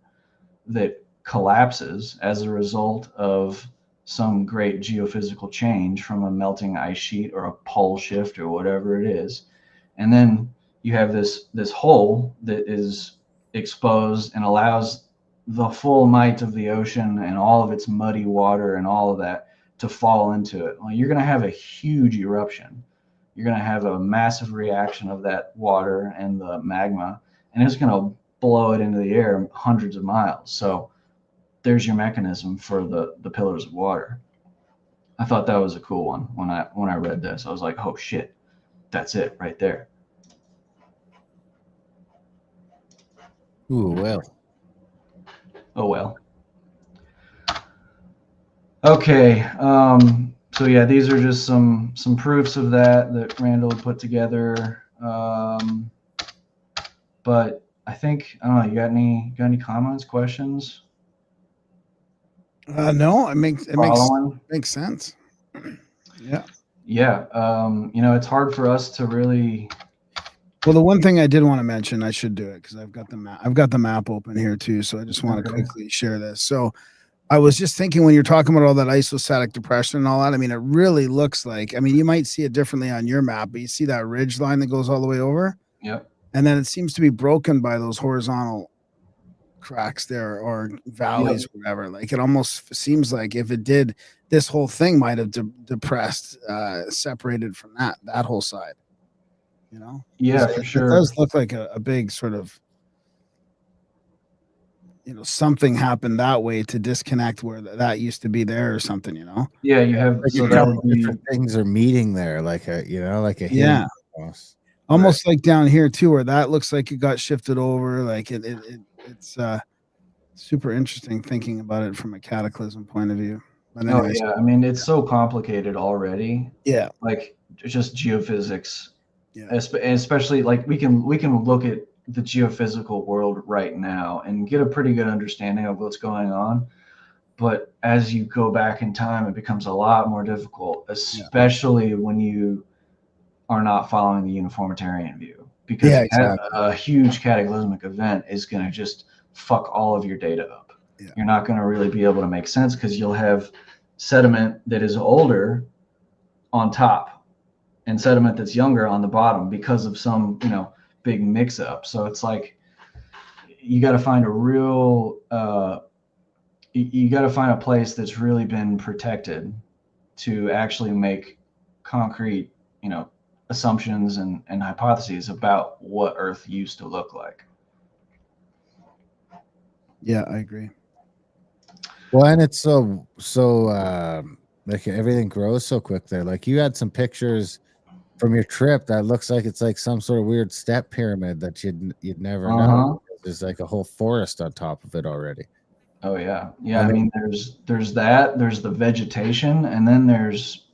[SPEAKER 1] that collapses as a result of some great geophysical change from a melting ice sheet or a pole shift or whatever it is. And then you have this hole that is exposed and allows the full might of the ocean and all of its muddy water and all of that to fall into it. Well, you're going to have a huge eruption. You're going to have a massive reaction of that water and the magma, and it's going to blow it into the air hundreds of miles. So there's your mechanism for the pillars of water. I thought that was a cool one when I read this. I was like, oh shit, that's it right there.
[SPEAKER 2] Ooh, well.
[SPEAKER 1] Oh well. Okay. So yeah, these are just some proofs of that Randall put together. But I think, I don't know, you got any comments, questions?
[SPEAKER 3] No, it makes sense. Yeah.
[SPEAKER 1] Yeah. It's hard for us to really.
[SPEAKER 3] Well, the one thing I did want to mention, I should do it because I've got the map open here too. So I just want to quickly share this. So I was just thinking when you're talking about all that isostatic depression and all that, I mean, it really looks like, you might see it differently on your map, but you see that ridge line that goes all the way over.
[SPEAKER 1] Yep.
[SPEAKER 3] And then it seems to be broken by those horizontal cracks there or valleys, or whatever. Like it almost seems like if it did, this whole thing might have depressed, separated from that whole side.
[SPEAKER 1] Yeah, for sure.
[SPEAKER 3] It does look like a big sort of something happened that way to disconnect where that used to be there or something,
[SPEAKER 1] Yeah, you have
[SPEAKER 2] Like
[SPEAKER 1] so
[SPEAKER 2] a
[SPEAKER 1] that
[SPEAKER 2] couple
[SPEAKER 1] would be
[SPEAKER 2] different things are meeting there, like a like a
[SPEAKER 3] Yeah.
[SPEAKER 2] hinge almost.
[SPEAKER 3] Almost like down here too, where that looks like it got shifted over. Like it's super interesting thinking about it from a cataclysm point of view. But
[SPEAKER 1] oh
[SPEAKER 3] anyways,
[SPEAKER 1] yeah. I mean, it's so complicated already.
[SPEAKER 3] yeah,
[SPEAKER 1] Like just geophysics,
[SPEAKER 3] yeah,
[SPEAKER 1] especially like we can look at the geophysical world right now and get a pretty good understanding of what's going on. But as you go back in time, it becomes a lot more difficult, especially when you are not following the uniformitarian view, because
[SPEAKER 3] yeah, exactly.
[SPEAKER 1] a huge cataclysmic event is going to just fuck all of your data up.
[SPEAKER 3] Yeah.
[SPEAKER 1] You're not going to really be able to make sense because you'll have sediment that is older on top and sediment that's younger on the bottom because of some big mix up. So it's like you got to find a real you got to find a place that's really been protected to actually make concrete assumptions and hypotheses about what Earth used to look like.
[SPEAKER 3] Yeah, I agree.
[SPEAKER 2] Well, and it's so like everything grows so quick there. Like you had some pictures from your trip that looks like it's like some sort of weird step pyramid that you'd never know. There's like a whole forest on top of it already.
[SPEAKER 1] Oh yeah. I mean, there's the vegetation, and then there's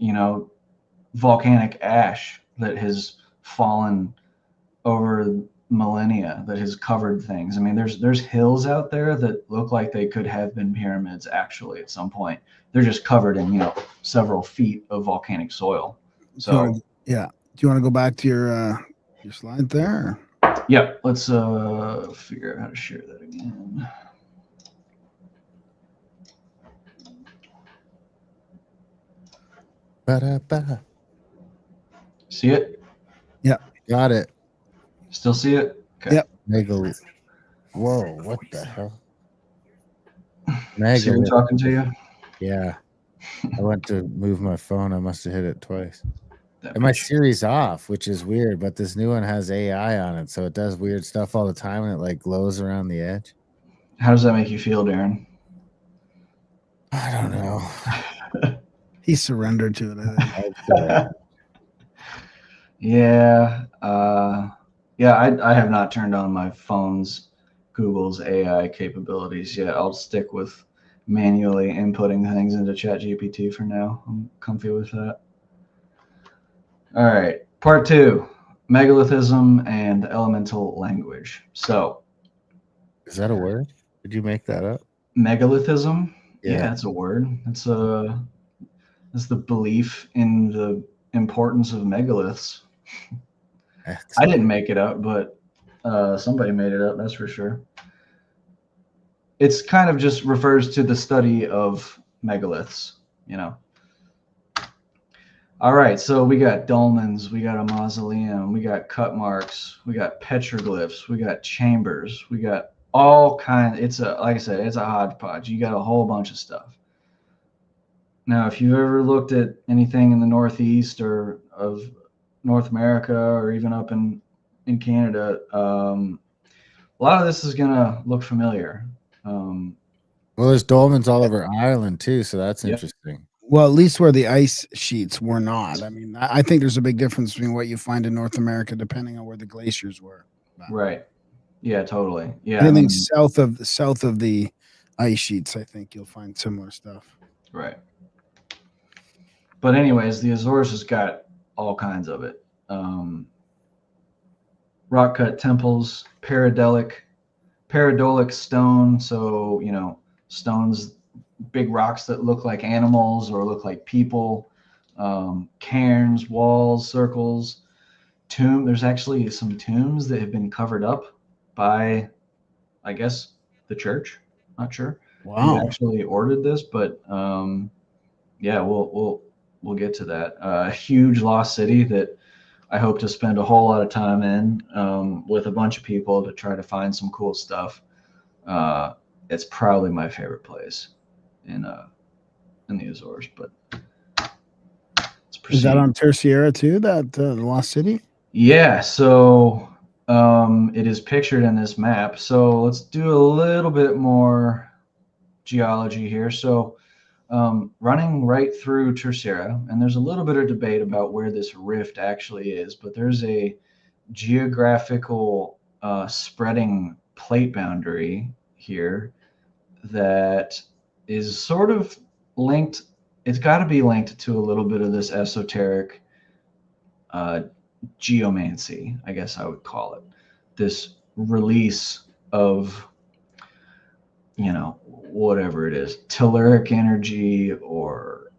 [SPEAKER 1] volcanic ash that has fallen over millennia that has covered things. I mean, there's hills out there that look like they could have been pyramids actually at some point. They're just covered in several feet of volcanic soil. So
[SPEAKER 3] do you want to go back to your slide there?
[SPEAKER 1] yeah, let's figure out how to share that again.
[SPEAKER 2] Ba-da-ba.
[SPEAKER 1] See it?
[SPEAKER 3] Yeah,
[SPEAKER 2] got it.
[SPEAKER 1] Still see it? Okay.
[SPEAKER 3] Yep.
[SPEAKER 2] Whoa, what the hell?
[SPEAKER 1] See me talking to you?
[SPEAKER 2] Yeah. I went to move my phone. I must have hit it twice. And my Siri's off, which is weird, but this new one has AI on it, so it does weird stuff all the time, and it like glows around the edge.
[SPEAKER 1] How does that make you feel, Darren?
[SPEAKER 2] I don't know.
[SPEAKER 3] He surrendered to it, I think.
[SPEAKER 1] Yeah. I have not turned on my phone's Google's AI capabilities yet. I'll stick with manually inputting things into ChatGPT for now. I'm comfy with that. All right. Part 2, Megalithism and elemental language. So,
[SPEAKER 2] is that a word? Did you make that up?
[SPEAKER 1] Megalithism? Yeah, it's a word. It's the belief in the importance of megaliths. Excellent. I didn't make it up, but somebody made it up, that's for sure. It's kind of just refers to the study of megaliths, All right, so we got dolmens, we got a mausoleum, we got cut marks, we got petroglyphs, we got chambers, we got all kinds. Like I said, it's a hodgepodge. You got a whole bunch of stuff. Now, if you've ever looked at anything in the Northeast or of North America or even up in Canada, a lot of this is going to look familiar.
[SPEAKER 2] Well, there's dolmens all over Ireland too, so that's interesting.
[SPEAKER 3] Well, at least where the ice sheets were not. I mean, I think there's a big difference between what you find in North America depending on where the glaciers were.
[SPEAKER 1] Right. Yeah, totally. Yeah.
[SPEAKER 3] Anything south of the ice sheets, I think you'll find similar stuff.
[SPEAKER 1] Right. But anyways, the Azores has got all kinds of it. Rock cut temples, paradolic stone. So, stones, big rocks that look like animals or look like people, cairns, walls, circles, there's actually some tombs that have been covered up by, I guess, the church. Not sure.
[SPEAKER 3] Wow.
[SPEAKER 1] Who actually ordered this, but yeah, we'll get to that. A huge lost city that I hope to spend a whole lot of time in with a bunch of people to try to find some cool stuff. It's probably my favorite place in the Azores, but
[SPEAKER 3] is that on Terceira too? That the lost city?
[SPEAKER 1] Yeah. So It is pictured in this map. So let's do a little bit more geology here. So running right through Tercera, and there's a little bit of debate about where this rift actually is, but there's a geographical spreading plate boundary here that is sort of linked. It's got to be linked to a little bit of this esoteric geomancy, I guess I would call it. This release of, whatever it is, telluric energy or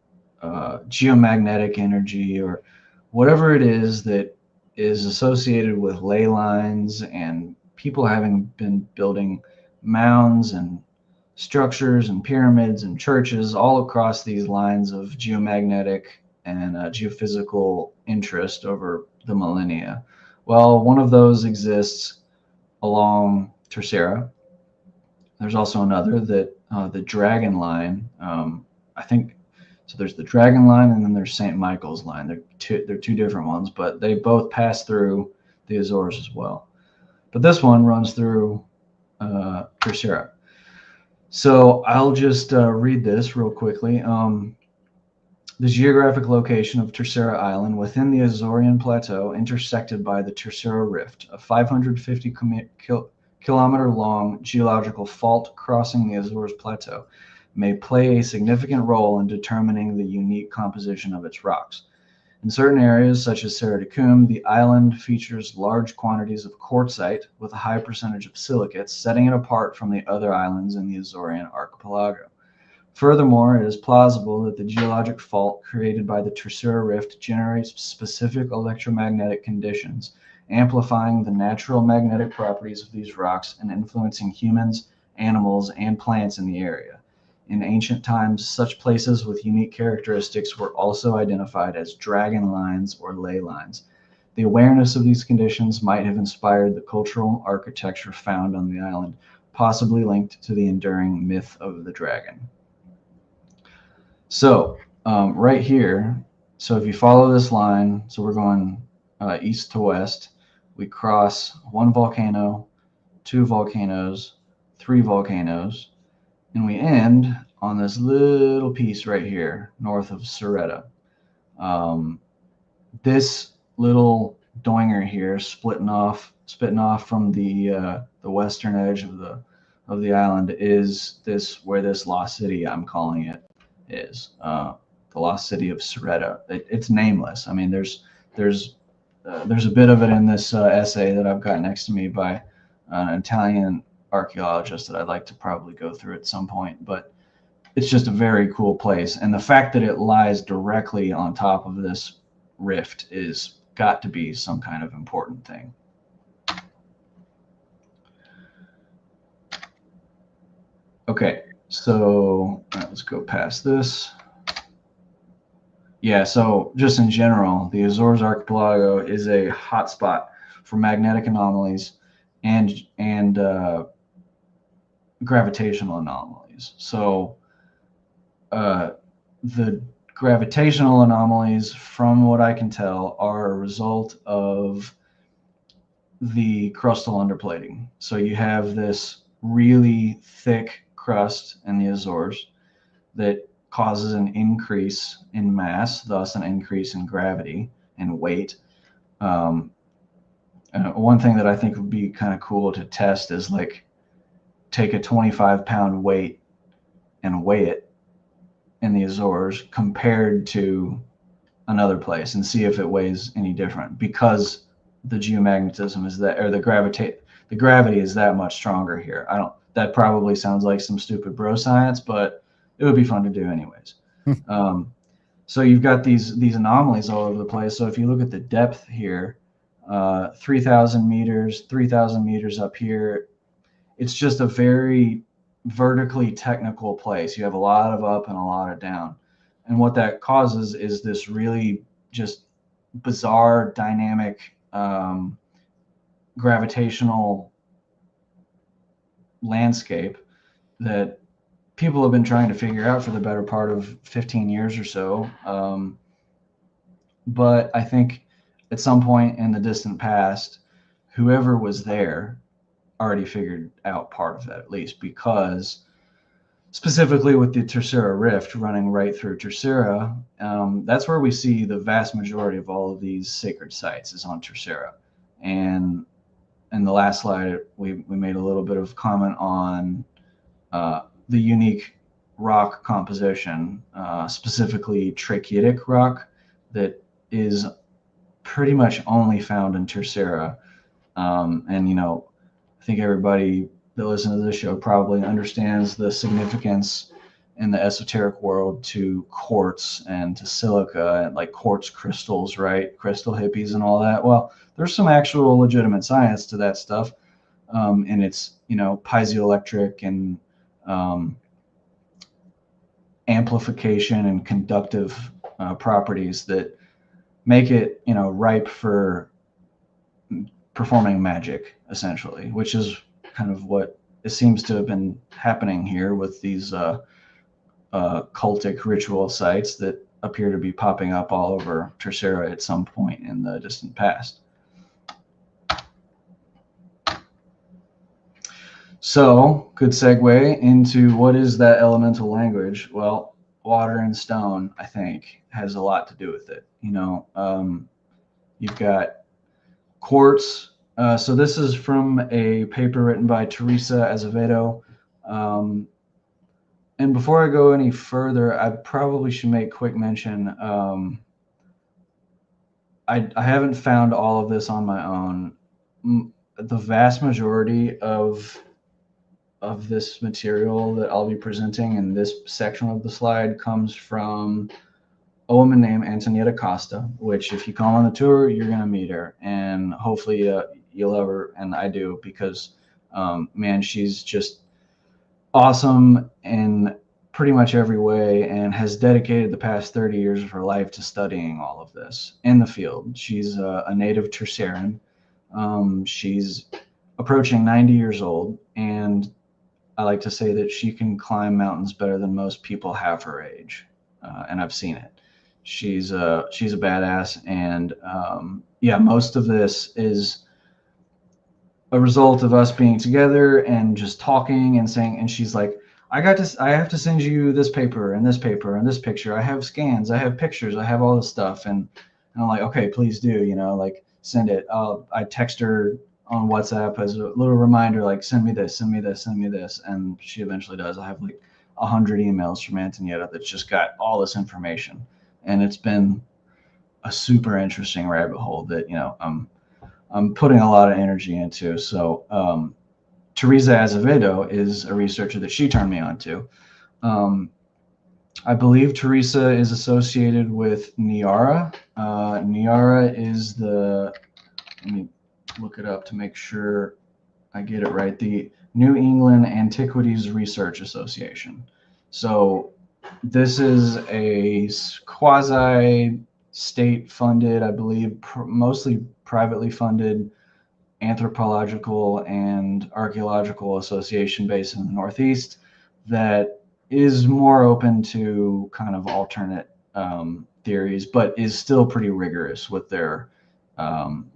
[SPEAKER 1] geomagnetic energy or whatever it is that is associated with ley lines and people having been building mounds and structures and pyramids and churches all across these lines of geomagnetic and geophysical interest over the millennia. Well, one of those exists along Tercera. There's also another that the Dragon Line. I think so. There's the Dragon Line, and then there's St. Michael's Line. They're two different ones, but they both pass through the Azores as well. But this one runs through Tercera. So I'll just read this real quickly. The geographic location of Tercera Island within the Azorean Plateau, intersected by the Tercera Rift, a 550 kilometer-long geological fault crossing the Azores Plateau, may play a significant role in determining the unique composition of its rocks. In certain areas, such as Serra de Cum, the island features large quantities of quartzite with a high percentage of silicates, setting it apart from the other islands in the Azorean archipelago. Furthermore, it is plausible that the geologic fault created by the Tercera Rift generates specific electromagnetic conditions, amplifying the natural magnetic properties of these rocks and influencing humans, animals, and plants in the area. In ancient times, such places with unique characteristics were also identified as dragon lines or ley lines. The awareness of these conditions might have inspired the cultural architecture found on the island, possibly linked to the enduring myth of the dragon. So right here, so if you follow this line, so we're going east to west, we cross one volcano, two volcanoes, three volcanoes, and we end on this little piece right here, north of Sorretta. This little doinger here, splitting off from the western edge of the island, is this where this lost city, I'm calling it, is the lost city of Sorretta. It's nameless. I mean, there's a bit of it in this essay that I've got next to me by an Italian archaeologist that I'd like to probably go through at some point, but it's just a very cool place. And the fact that it lies directly on top of this rift is got to be some kind of important thing. Okay, so let's go past this. Yeah, so just in general, the Azores archipelago is a hotspot for magnetic anomalies and gravitational anomalies. So the gravitational anomalies, from what I can tell, are a result of the crustal underplating. So you have this really thick crust in the Azores that causes an increase in mass, thus an increase in gravity and weight. One thing that I think would be kind of cool to test is like take a 25-pound weight and weigh it in the Azores compared to another place and see if it weighs any different, because the geomagnetism is that, or the gravity is that much stronger here. That probably sounds like some stupid bro science, but it would be fun to do anyways. So you've got these anomalies all over the place. So if you look at the depth here, 3,000 meters up here, it's just a very vertically technical place. You have a lot of up and a lot of down. And what that causes is this really just bizarre dynamic gravitational landscape that people have been trying to figure out for the better part of 15 years or so. But I think at some point in the distant past, whoever was there already figured out part of that, at least, because specifically with the Tercera Rift running right through Tercera, that's where we see the vast majority of all of these sacred sites is on Tercera. And in the last slide, we made a little bit of comment on the unique rock composition, specifically trachytic rock that is pretty much only found in Tercera. And, you know, I think everybody that listens to this show probably understands the significance in the esoteric world to quartz and to silica and like quartz crystals, right? Crystal hippies and all that. Well, there's some actual legitimate science to that stuff. And it's, you know, piezoelectric and amplification and conductive properties that make it, you know, ripe for performing magic, essentially, which is kind of what it seems to have been happening here with these cultic ritual sites that appear to be popping up all over Tercera at some point in the distant past. So, good segue into what is that elemental language? Well, water and stone, I think, has a lot to do with it. You know, you've got quartz. So this is from a paper written by Teresa Azevedo. And before I go any further, I probably should make quick mention. I haven't found all of this on my own. The vast majority of this material that I'll be presenting in this section of the slide comes from a woman named Antonietta Costa, which if you come on the tour, you're going to meet her. And hopefully you'll love her, and I do, because, man, she's just awesome in pretty much every way and has dedicated the past 30 years of her life to studying all of this in the field. She's a native Terceran. She's approaching 90 years old, and I like to say that she can climb mountains better than most people have her age, and I've seen it. She's a badass, and yeah, most of this is a result of us being together and just talking and saying. And she's like, I have to send you this paper and this paper and this picture. I have scans, I have pictures, I have all this stuff, and I'm like, okay, please do, you know, like send it. I text her on WhatsApp as a little reminder, like send me this, send me this, send me this, and she eventually does. I have like 100 emails from Antonietta that's just got all this information, and it's been a super interesting rabbit hole that, you know, I'm putting a lot of energy into. So Teresa Azevedo is a researcher that she turned me on to. I believe Teresa is associated with Niara. Niara is the, let me look it up to make sure I get it right, the New England Antiquities Research Association. So this is a quasi-state funded, I believe, mostly privately funded anthropological and archaeological association based in the Northeast that is more open to kind of alternate theories, but is still pretty rigorous with their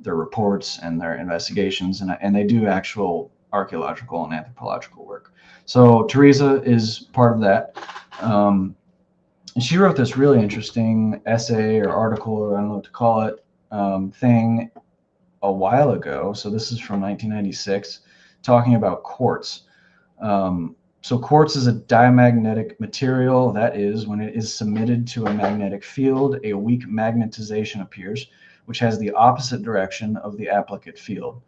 [SPEAKER 1] reports and their investigations, and they do actual archaeological and anthropological work. So Teresa is part of that. And she wrote this really interesting essay or article, or I don't know what to call it, thing a while ago. So this is from 1996, talking about quartz. So quartz is a diamagnetic material. That is, when it is submitted to a magnetic field, a weak magnetization appears, which has the opposite direction of the applicate field.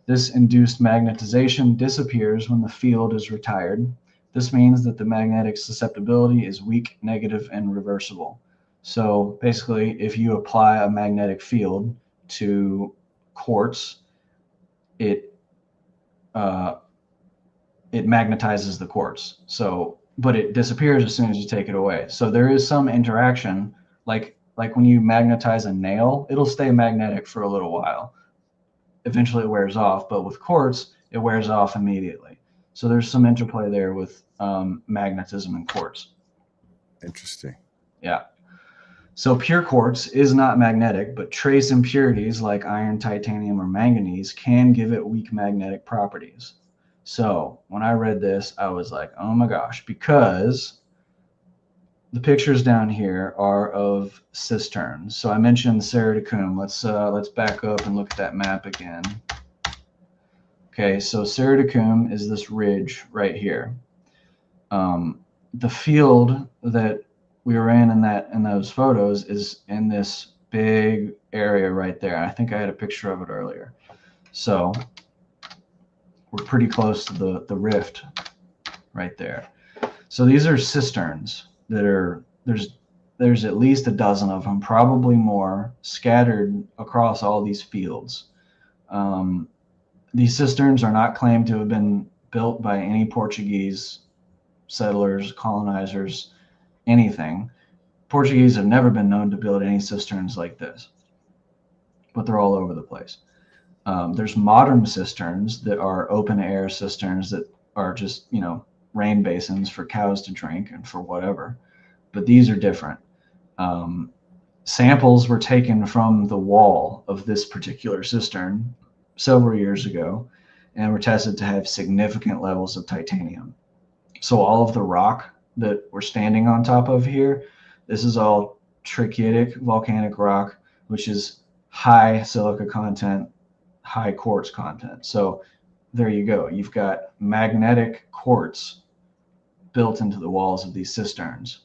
[SPEAKER 1] This induced magnetization disappears when the field is retired. This means that the magnetic susceptibility is weak, negative, and reversible. So basically, if you apply a magnetic field to quartz, it magnetizes the quartz. So, but it disappears as soon as you take it away. So there is some interaction, like when you magnetize a nail, it'll stay magnetic for a little while. Eventually it wears off, but with quartz, it wears off immediately. So there's some interplay there with magnetism and quartz.
[SPEAKER 2] Interesting.
[SPEAKER 1] Yeah. So pure quartz is not magnetic, but trace impurities like iron, titanium, or manganese can give it weak magnetic properties. So when I read this, I was like, oh my gosh, because the pictures down here are of cisterns. So I mentioned Cerridicum. Let's back up and look at that map again. Okay, so Cerridicum is this ridge right here. The field that we were in those photos is in this big area right there. I think I had a picture of it earlier. So we're pretty close to the rift right there. So these are cisterns that are there's at least a dozen of them, probably more, scattered across all these fields. These cisterns are not claimed to have been built by any Portuguese settlers, colonizers, anything. Portuguese have never been known to build any cisterns like this, but they're all over the place. There's modern cisterns that are open air cisterns that are just, rain basins for cows to drink and for whatever. But these are different. Samples were taken from the wall of this particular cistern several years ago and were tested to have significant levels of titanium. So all of the rock that we're standing on top of here, this is all trachytic volcanic rock, which is high silica content, high quartz content. So there you go. You've got magnetic quartz built into the walls of these cisterns.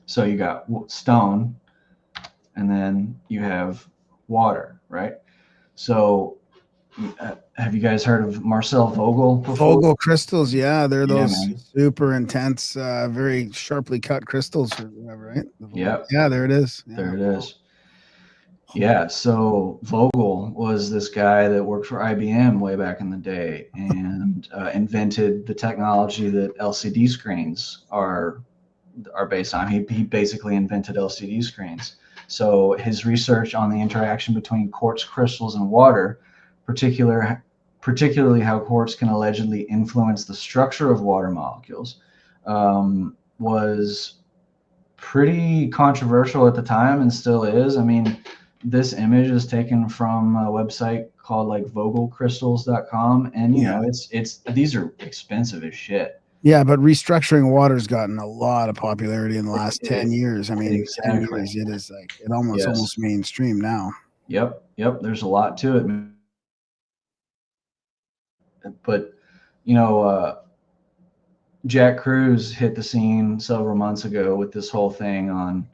[SPEAKER 1] So you got stone, and then you have water, right? So have you guys heard of Marcel Vogel before?
[SPEAKER 3] Vogel crystals, yeah, they're those super intense, very sharply cut crystals or whatever, right? Yeah, there it is. Yeah.
[SPEAKER 1] There it is. Yeah, so Vogel was this guy that worked for IBM way back in the day and invented the technology that LCD screens are based on. He basically invented LCD screens. So his research on the interaction between quartz crystals and water, particularly how quartz can allegedly influence the structure of water molecules, was pretty controversial at the time and still is. I mean, this image is taken from a website called like vogelcrystals.com, and it's these are expensive as shit.
[SPEAKER 3] Yeah, but restructuring water's gotten a lot of popularity in the last 10 years. I mean,
[SPEAKER 1] exactly.
[SPEAKER 3] 10 years, it is like it almost mainstream now.
[SPEAKER 1] Yep. There's a lot to it. But Jack Cruz hit the scene several months ago with this whole thing on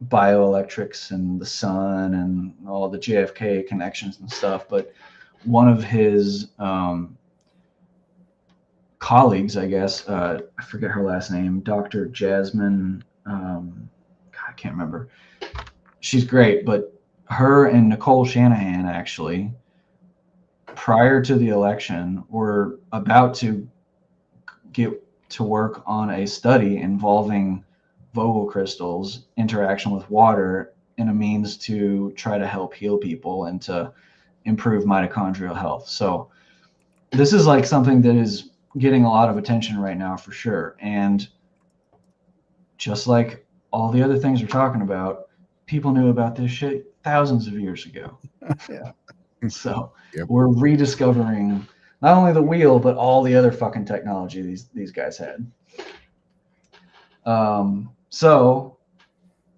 [SPEAKER 1] bioelectrics and the sun and all the JFK connections and stuff. But one of his colleagues, I guess, I forget her last name, Dr. Jasmine, I can't remember. She's great, but her and Nicole Shanahan actually, prior to the election, were about to get to work on a study involving Vogel crystals, interaction with water, in a means to try to help heal people and to improve mitochondrial health. So this is like something that is getting a lot of attention right now for sure. And just like all the other things we're talking about, people knew about this shit thousands of years ago.
[SPEAKER 3] Yeah.
[SPEAKER 1] So we're rediscovering not only the wheel, but all the other fucking technology these guys had. So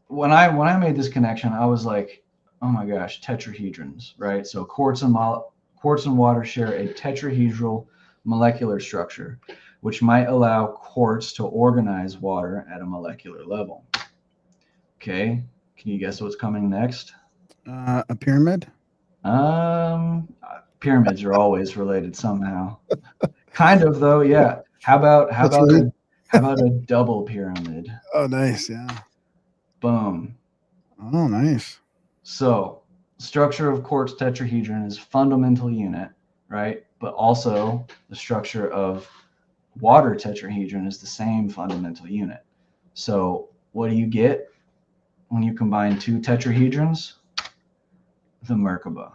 [SPEAKER 1] when I made this connection, I was like, oh my gosh, tetrahedrons, right? So quartz and water share a tetrahedral molecular structure, which might allow quartz to organize water at a molecular level. Okay, can you guess what's coming next?
[SPEAKER 3] A pyramid?
[SPEAKER 1] Pyramids are always related somehow. Kind of though, yeah. How about a double pyramid?
[SPEAKER 3] Oh, nice, yeah.
[SPEAKER 1] Boom.
[SPEAKER 3] Oh, nice.
[SPEAKER 1] So, structure of quartz tetrahedron is fundamental unit, right? But also the structure of water tetrahedron is the same fundamental unit. So, what do you get when you combine two tetrahedrons? The Merkaba.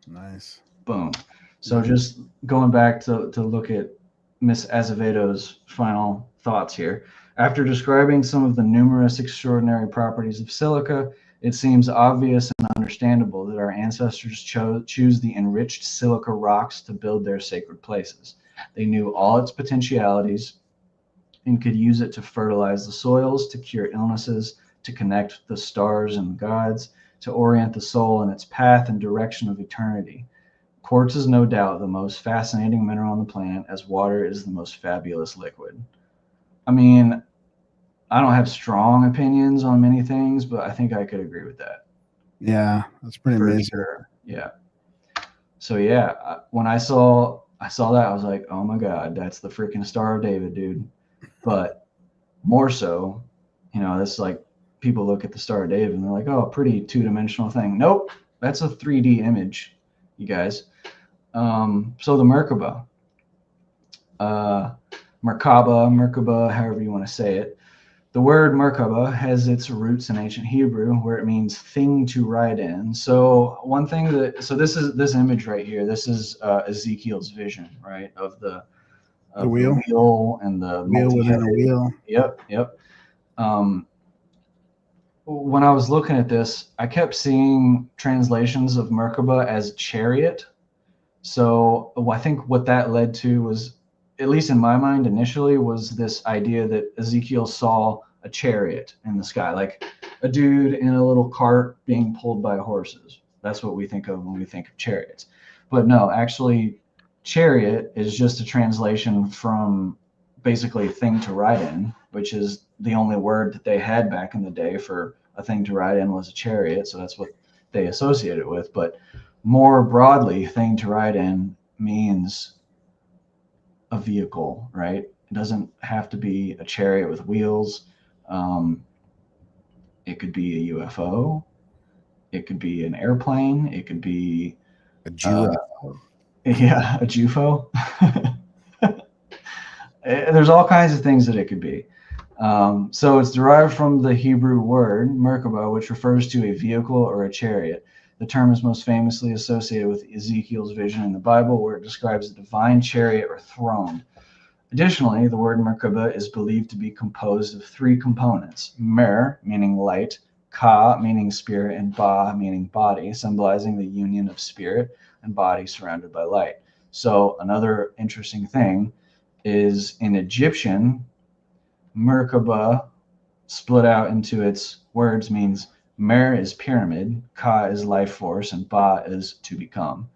[SPEAKER 3] Nice.
[SPEAKER 1] Boom. So just going back to look at Miss Azevedo's final thoughts here. After describing some of the numerous extraordinary properties of silica, it seems obvious and understandable that our ancestors choose the enriched silica rocks to build their sacred places. They knew all its potentialities and could use it to fertilize the soils, to cure illnesses, to connect the stars and the gods, to orient the soul in its path and direction of eternity. Quartz is no doubt the most fascinating mineral on the planet, as water is the most fabulous liquid. I mean, I don't have strong opinions on many things, but I think I could agree with that.
[SPEAKER 3] Yeah, that's pretty
[SPEAKER 1] For
[SPEAKER 3] amazing.
[SPEAKER 1] sure. Yeah. So yeah, when I saw that, I was like, oh my God, that's the freaking Star of David, dude. But more so, it's like people look at the Star of David and they're like, oh, pretty two-dimensional thing. Nope, that's a 3D image, you guys. So the Merkaba, Merkaba, however you want to say it. The word Merkaba has its roots in ancient Hebrew, where it means thing to ride in. So this image right here, this is Ezekiel's vision, right, of the wheel and the
[SPEAKER 3] wheel within a wheel.
[SPEAKER 1] Yep. When I was looking at this, I kept seeing translations of Merkaba as chariot. So I think what that led to was, at least in my mind initially, was this idea that Ezekiel saw a chariot in the sky, like a dude in a little cart being pulled by horses. That's what we think of when we think of chariots. But no, actually, chariot is just a translation from basically thing to ride in, which is the only word that they had back in the day for a thing to ride in was a chariot. So that's what they associate it with. But more broadly, thing to ride in means a vehicle, right? It doesn't have to be a chariot with wheels. It could be a UFO. It could be an airplane. It could be
[SPEAKER 2] a Jew.
[SPEAKER 1] A JUFO. There's all kinds of things that it could be. So it's derived from the Hebrew word Merkaba, which refers to a vehicle or a chariot. The term is most famously associated with Ezekiel's vision in the Bible, where it describes a divine chariot or throne. Additionally, the word Merkaba is believed to be composed of three components: Mer, meaning light, Ka, meaning spirit, and Ba, meaning body, symbolizing the union of spirit and body surrounded by light. So another interesting thing is in Egyptian, Merkaba split out into its words means Mer is pyramid, Ka is life force, and Ba is to become.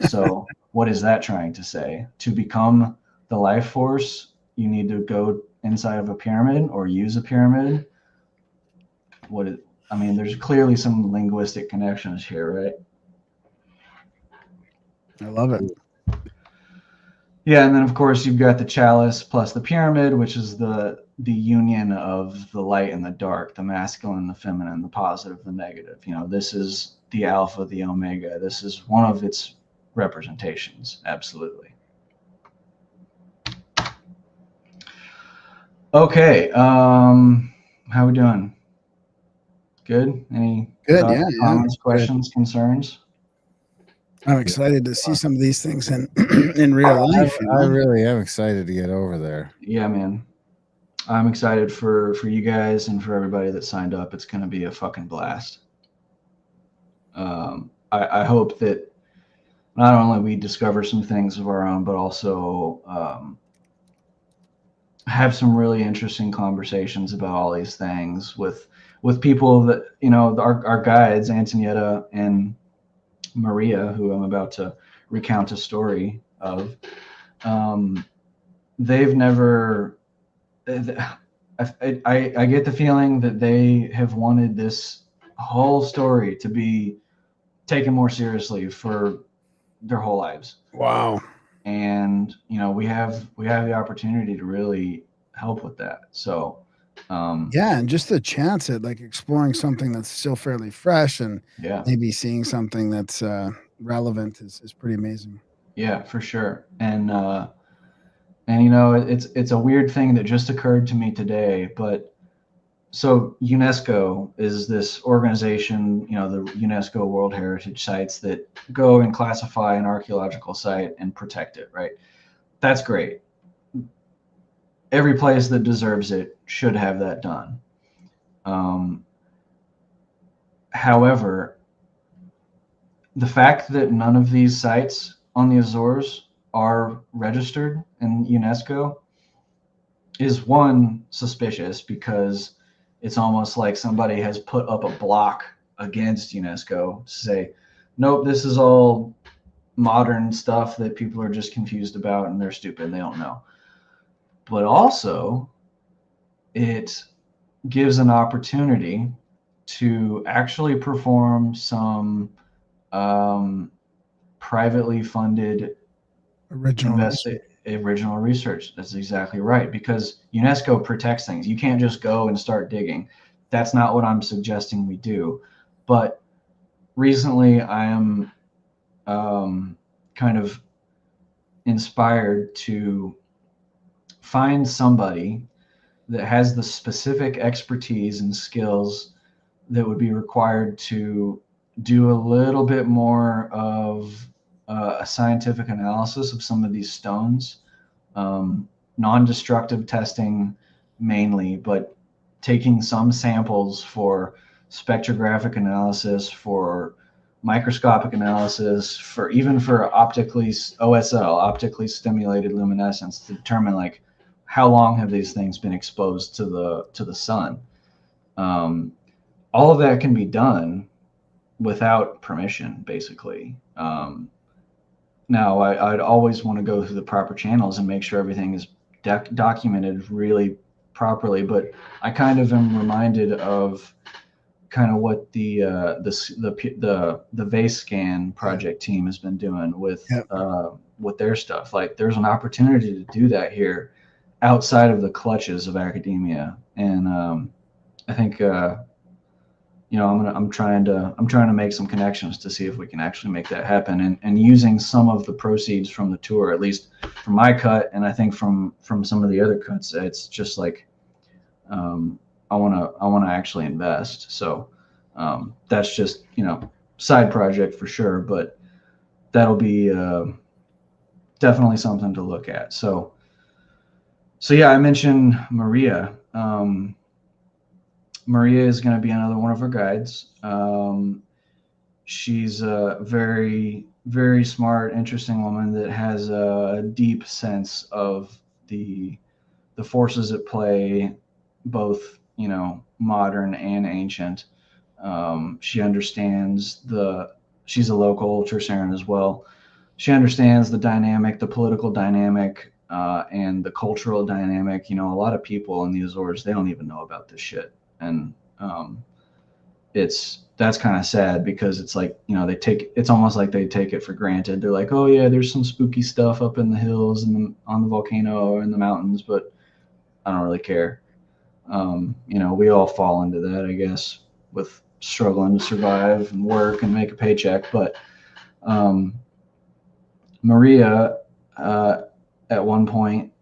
[SPEAKER 1] So what is that trying to say? To become the life force, you need to go inside of a pyramid or use a pyramid. There's clearly some linguistic connections here, right?
[SPEAKER 3] I love it.
[SPEAKER 1] Yeah, and then of course you've got the chalice plus the pyramid, which is the union of the light and the dark, the masculine, the feminine, the positive, the negative. This is the alpha, the omega. This is one of its representations, absolutely. Okay, how we doing? Good? Any thoughts, comments, questions, concerns?
[SPEAKER 3] I'm excited to see some of these things in real life.
[SPEAKER 2] I really am excited to get over there.
[SPEAKER 1] Yeah, man. I'm excited for you guys and for everybody that signed up. It's going to be a fucking blast. I hope that not only we discover some things of our own, but also have some really interesting conversations about all these things with people that, our guides, Antonietta and Maria, who I'm about to recount a story of. They've never, I get the feeling that they have wanted this whole story to be taken more seriously for their whole lives.
[SPEAKER 3] Wow.
[SPEAKER 1] And we have the opportunity to really help with that. So
[SPEAKER 3] and just the chance at like exploring something that's still fairly fresh and maybe seeing something that's relevant is pretty amazing.
[SPEAKER 1] Yeah, for sure. And it's a weird thing that just occurred to me today, but so UNESCO is this organization, the UNESCO World Heritage Sites that go and classify an archaeological site and protect it, right? That's great. every place that deserves it should have that done. However, the fact that none of these sites on the Azores are registered in UNESCO is, one, suspicious, because it's almost like somebody has put up a block against UNESCO to say, nope, this is all modern stuff that people are just confused about and they're stupid and they don't know. But also, it gives an opportunity to actually perform some privately funded original research. That's exactly right, because UNESCO protects things. You can't just go and start digging. That's not what I'm suggesting we do. But recently I am kind of inspired to find somebody that has the specific expertise and skills that would be required to do a little bit more of a scientific analysis of some of these stones, non-destructive testing mainly, but taking some samples for spectrographic analysis, for microscopic analysis, for even for optically stimulated luminescence, to determine like how long have these things been exposed to the sun. All of that can be done without permission, basically. Now, I'd always want to go through the proper channels and make sure everything is documented really properly. But I kind of am reminded of kind of what the VaseScan project team has been doing with their stuff. Like, there's an opportunity to do that here outside of the clutches of academia, and I think I'm trying to make some connections to see if we can actually make that happen, and using some of the proceeds from the tour, at least from my cut, and I think from some of the other cuts, it's just like I want to actually invest. So that's just side project for sure, but that'll be definitely something to look at. So yeah, I mentioned Maria. Maria is going to be another one of our guides. She's a very, very smart, interesting woman that has a deep sense of the forces at play, both modern and ancient. She understands she's a local Terceran as well. She understands the dynamic, the political dynamic, and the cultural dynamic. A lot of people in the Azores, they don't even know about this shit. And that's kind of sad, because it's like, it's almost like they take it for granted. They're like, oh yeah, there's some spooky stuff up in the hills and on the volcano or in the mountains, but I don't really care. We all fall into that, I guess, with struggling to survive and work and make a paycheck. But Maria, at one point,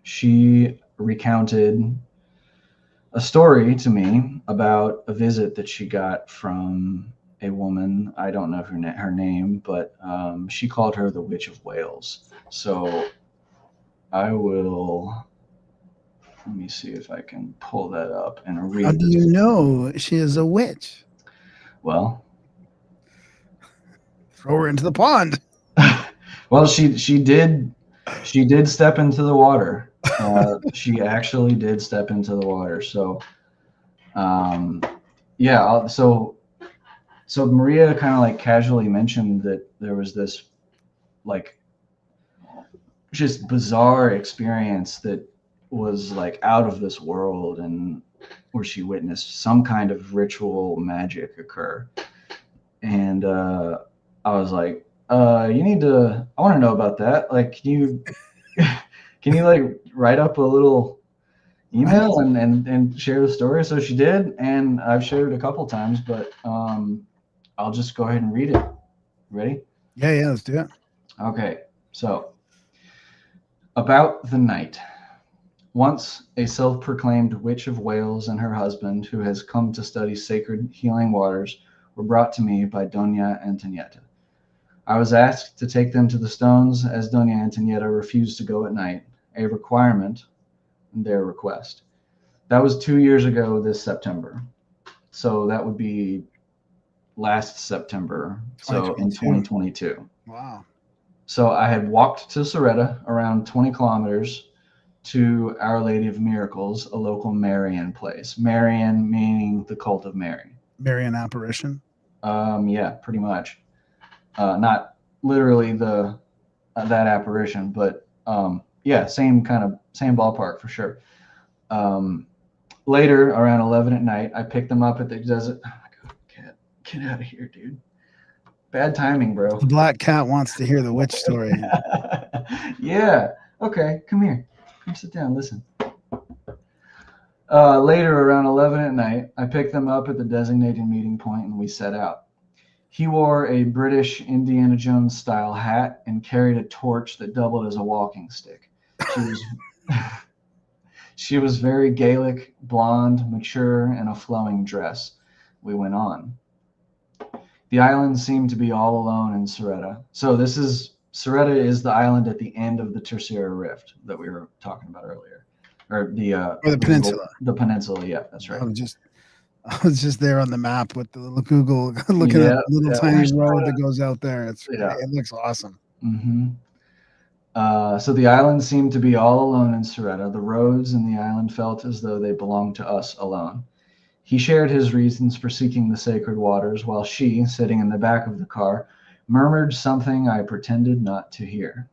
[SPEAKER 1] she recounted a story to me about a visit that she got from a woman. I don't know her name, but she called her the Witch of Wales. So let me see if I can pull that up and read.
[SPEAKER 3] How do you know she is a witch?
[SPEAKER 1] Well,
[SPEAKER 3] throw her into the pond.
[SPEAKER 1] Well, she did step into the water. She actually did step into the water. So, yeah. So Maria kind of like casually mentioned that there was this like just bizarre experience that was like out of this world, and where she witnessed some kind of ritual magic occur. And I was like, I want to know about that. Like, can you like write up a little email and share the story? So she did, and I've shared it a couple times, but I'll just go ahead and read it. Ready?
[SPEAKER 3] Yeah, let's do it.
[SPEAKER 1] Okay, so about the night. Once a self-proclaimed witch of Wales and her husband, who has come to study sacred healing waters, were brought to me by Doña Antonieta. I was asked to take them to the stones, as Doña Antonieta refused to go at night, a requirement their request. That was 2 years ago this September. So that would be last September. So in 2022.
[SPEAKER 3] Wow.
[SPEAKER 1] So I had walked to Soretta, around 20 kilometers, to Our Lady of Miracles, a local Marian place. Marian meaning the cult of Mary.
[SPEAKER 3] Marian apparition.
[SPEAKER 1] Yeah, pretty much. Not literally that apparition, but yeah, same ballpark for sure. Later, around 11 at night, I picked them up at the desert. Oh my God, cat, get out of here, dude. Bad timing, bro.
[SPEAKER 3] The black cat wants to hear the witch story.
[SPEAKER 1] Yeah. Okay, come here. Come sit down, listen. Later, around 11 at night, I picked them up at the designated meeting point and we set out. He wore a British Indiana Jones style hat and carried a torch that doubled as a walking stick. She was very Gaelic, blonde, mature, in a flowing dress. We went on. The island seemed to be all alone in Soretta. So Soretta is the island at the end of the Tertiary Rift that we were talking about earlier. Or the
[SPEAKER 3] peninsula.
[SPEAKER 1] The peninsula, yeah, that's right.
[SPEAKER 3] I was just there on the map with the little Google looking at the little tiny road that goes out there. It looks awesome.
[SPEAKER 1] Mm-hmm. So the island seemed to be all alone in Soretta. The roads in the island felt as though they belonged to us alone. He shared his reasons for seeking the sacred waters, while she, sitting in the back of the car, murmured something I pretended not to hear.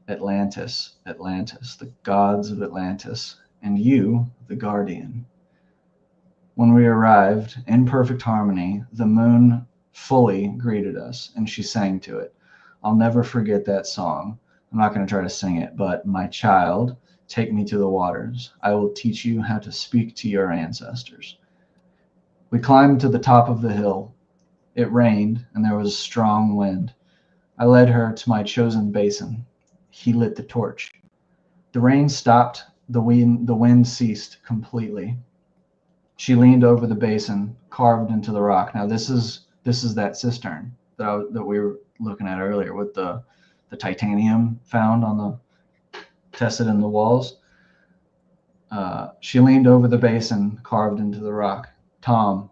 [SPEAKER 1] Atlantis, Atlantis, the gods of Atlantis, and you, the guardian. When we arrived, in perfect harmony, the moon fully greeted us, and she sang to it. I'll never forget that song. I'm not going to try to sing it, but my child, take me to the waters. I will teach you how to speak to your ancestors. We climbed to the top of the hill. It rained, and there was a strong wind. I led her to my chosen basin. He lit the torch. The rain stopped. The wind ceased completely. She leaned over the basin, carved into the rock. Now this is that cistern that we were looking at earlier with the titanium found on the tested in the walls. She leaned over the basin, carved into the rock. Tom,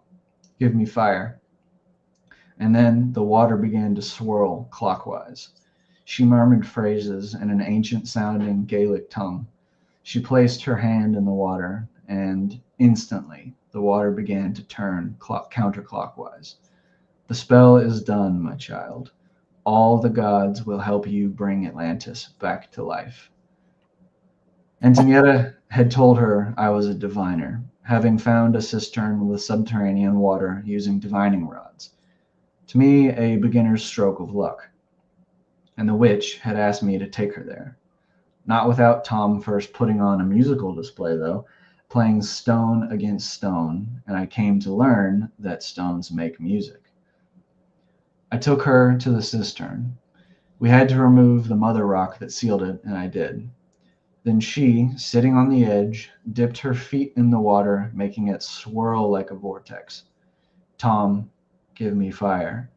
[SPEAKER 1] give me fire. And then the water began to swirl clockwise. She murmured phrases in an ancient-sounding Gaelic tongue. She placed her hand in the water, and instantly the water began to turn counterclockwise. The spell is done, my child. All the gods will help you bring Atlantis back to life. Antonietta had told her I was a diviner, having found a cistern with subterranean water using divining rods. To me, a beginner's stroke of luck. And the witch had asked me to take her there. Not without Tom first putting on a musical display, though, playing stone against stone, and I came to learn that stones make music. I took her to the cistern. We had to remove the mother rock that sealed it, and I did. Then she, sitting on the edge, dipped her feet in the water, making it swirl like a vortex. Tom, give me fire.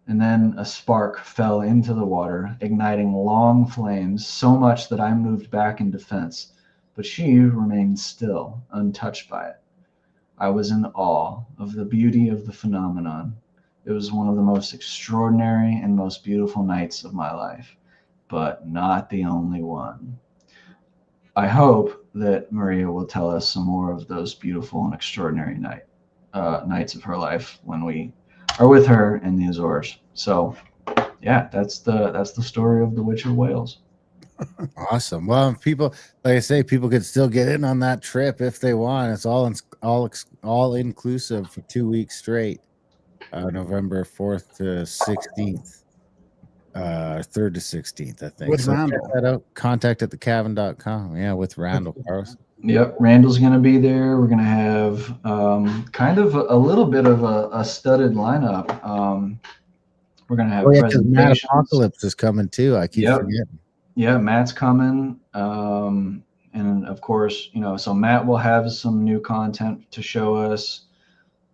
[SPEAKER 1] And then a spark fell into the water, igniting long flames, so much that I moved back in defense, but she remained still, untouched by it. I was in awe of the beauty of the phenomenon. It was one of the most extraordinary and most beautiful nights of my life, but not the only one. I hope that Maria will tell us some more of those beautiful and extraordinary nights of her life when we are with her in the Azores. So, yeah, that's the story of the Witch of Wales.
[SPEAKER 2] Awesome. Well, people, like I say, people could still get in on that trip if they want. It's all inclusive for 2 weeks straight. November 4th to 16th. 3rd to 16th, I think.
[SPEAKER 3] With
[SPEAKER 2] so
[SPEAKER 3] Randall.
[SPEAKER 2] check that out. Contact at thecavern.com. Yeah, with Randall Carlson.
[SPEAKER 1] Yep, Randall's going to be there. We're going to have kind of a little bit of a studded lineup. We're going to have presentations.
[SPEAKER 2] Matt Apocalypse is coming too. I keep forgetting.
[SPEAKER 1] Yeah, Matt's coming. And of course, so Matt will have some new content to show us.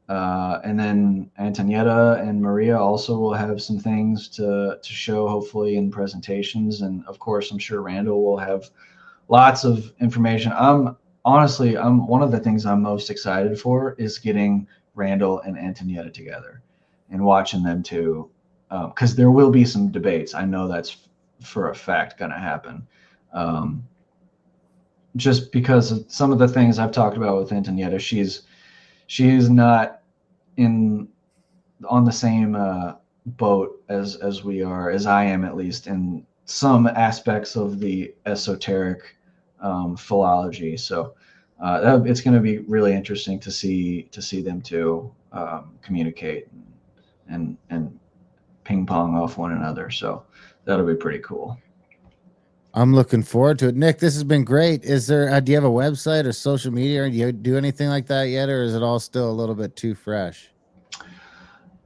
[SPEAKER 1] And then Antonietta and Maria also will have some things to show, hopefully, in presentations. And of course, I'm sure Randall will have lots of information. I'm one of the things I'm most excited for is getting Randall and Antonietta together and watching them two, because there will be some debates. I know that's for a fact going to happen. Um, just because of some of the things I've talked about with Antonietta, she's not in on the same boat as we are, as I am at least, in some aspects of the esoteric philology. So it's going to be really interesting to see them two communicate and ping pong off one another. So that'll be pretty cool.
[SPEAKER 2] I'm looking forward to it. Nick, this has been great. Is there do you have a website or social media, or do you do anything like that yet, or is it all still a little bit too fresh?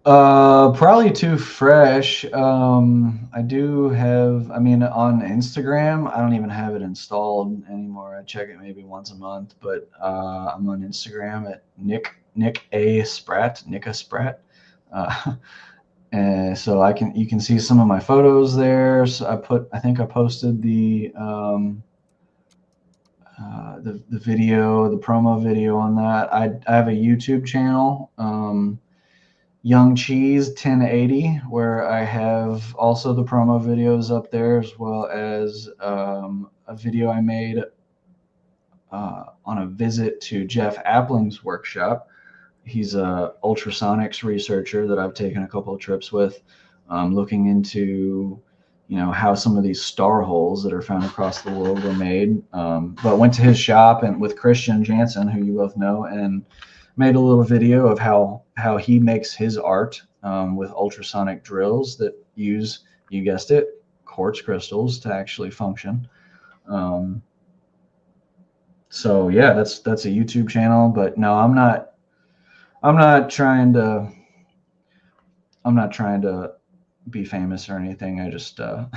[SPEAKER 1] Probably too fresh. I do have, I mean, on Instagram, I don't even have it installed anymore. I check it maybe once a month, but I'm on Instagram at Nick A Spratt, Nicka Spratt. And so you can see some of my photos there. So I think I posted the video, the promo video on that. I have a YouTube channel. Young Cheese 1080, where I have also the promo videos up there, as well as a video I made on a visit to Jeff Appling's workshop. He's a ultrasonics researcher that I've taken a couple of trips with, looking into how some of these star holes that are found across the world were made. But went to his shop and with Christian Jansen, who you both know, and made a little video of how he makes his art with ultrasonic drills that use, you guessed it, quartz crystals to actually function. So yeah, that's a YouTube channel. But no, I'm not trying to be famous or anything. I just I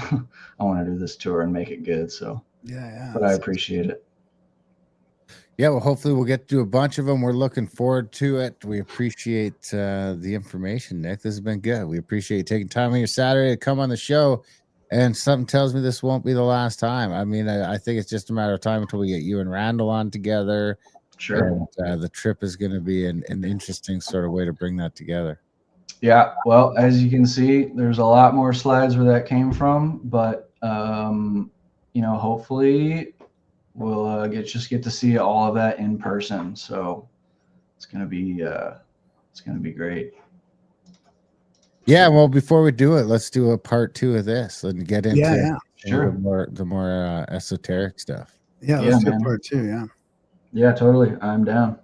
[SPEAKER 1] want to do this tour and make it good. So
[SPEAKER 3] yeah.
[SPEAKER 1] But I appreciate it.
[SPEAKER 2] Yeah, well, hopefully we'll get to do a bunch of them. We're looking forward to it. We appreciate the information, Nick. This has been good. We appreciate you taking time on your Saturday to come on the show. And something tells me this won't be the last time. I mean, I think it's just a matter of time until we get you and Randall on together.
[SPEAKER 1] Sure.
[SPEAKER 2] And the trip is going to be an interesting sort of way to bring that together.
[SPEAKER 1] Yeah, well, as you can see, there's a lot more slides where that came from, but hopefully we'll get to see all of that in person. So it's gonna be great.
[SPEAKER 2] Yeah, well, before we do it, let's do a part 2 of this and get into
[SPEAKER 1] Sure.
[SPEAKER 2] the more esoteric stuff.
[SPEAKER 3] Yeah, let's do part 2. Yeah.
[SPEAKER 1] Yeah, totally. I'm down.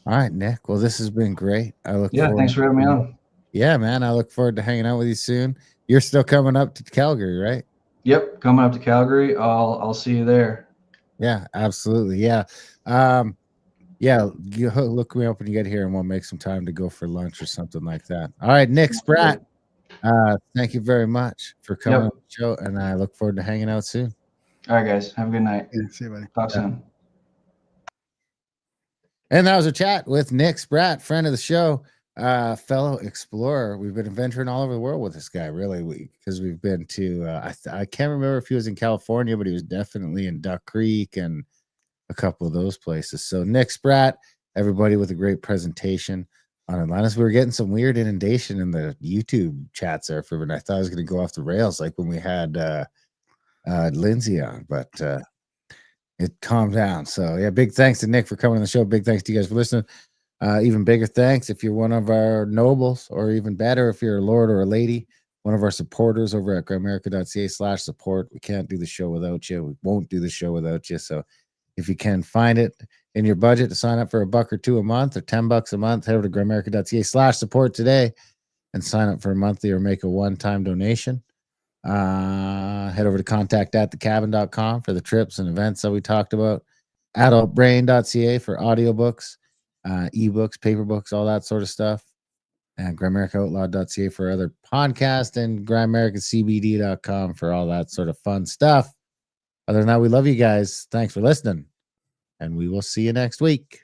[SPEAKER 2] All right, Nick. Well, this has been great. I look forward.
[SPEAKER 1] Thanks for having me on.
[SPEAKER 2] Yeah, man. I look forward to hanging out with you soon. You're still coming up to Calgary, right?
[SPEAKER 1] Yep, coming up to Calgary. I'll see you there.
[SPEAKER 2] Yeah, absolutely. Yeah. You look me up when you get here and we'll make some time to go for lunch or something like that. All right, Nick Spratt. Thank you very much for coming on the show, and I look forward to hanging out soon.
[SPEAKER 1] All right, guys. Have a good night.
[SPEAKER 3] Yeah, see you, buddy.
[SPEAKER 1] Talk soon.
[SPEAKER 2] And that was a chat with Nick Spratt, friend of the show, fellow explorer. We've been adventuring all over the world with this guy, really, because we've been to, I can't remember if he was in California, but he was definitely in Duck Creek and a couple of those places. So Nick Spratt, everybody, with a great presentation on Atlantis. We were getting some weird inundation in the YouTube chats there for a minute. I thought I was going to go off the rails like when we had Lindsay on, but it calmed down. So yeah, big thanks to Nick for coming on the show. Big thanks to you guys for listening. Even bigger thanks if you're one of our nobles, or even better if you're a lord or a lady, one of our supporters over at grimerica.ca/support. We can't do the show without you. We won't do the show without you. So if you can find it in your budget to sign up for $1 or $2 a month or $10 a month, head over to grimerica.ca/support today and sign up for a monthly or make a one-time donation. Head over to contact@thecabin.com for the trips and events that we talked about. Adultbrain.ca for audiobooks, ebooks, paper books, all that sort of stuff. And grimericaoutlaw.ca for other podcasts, and grimericacbd.com for all that sort of fun stuff. Other than that, we love you guys. Thanks for listening, and we will see you next week.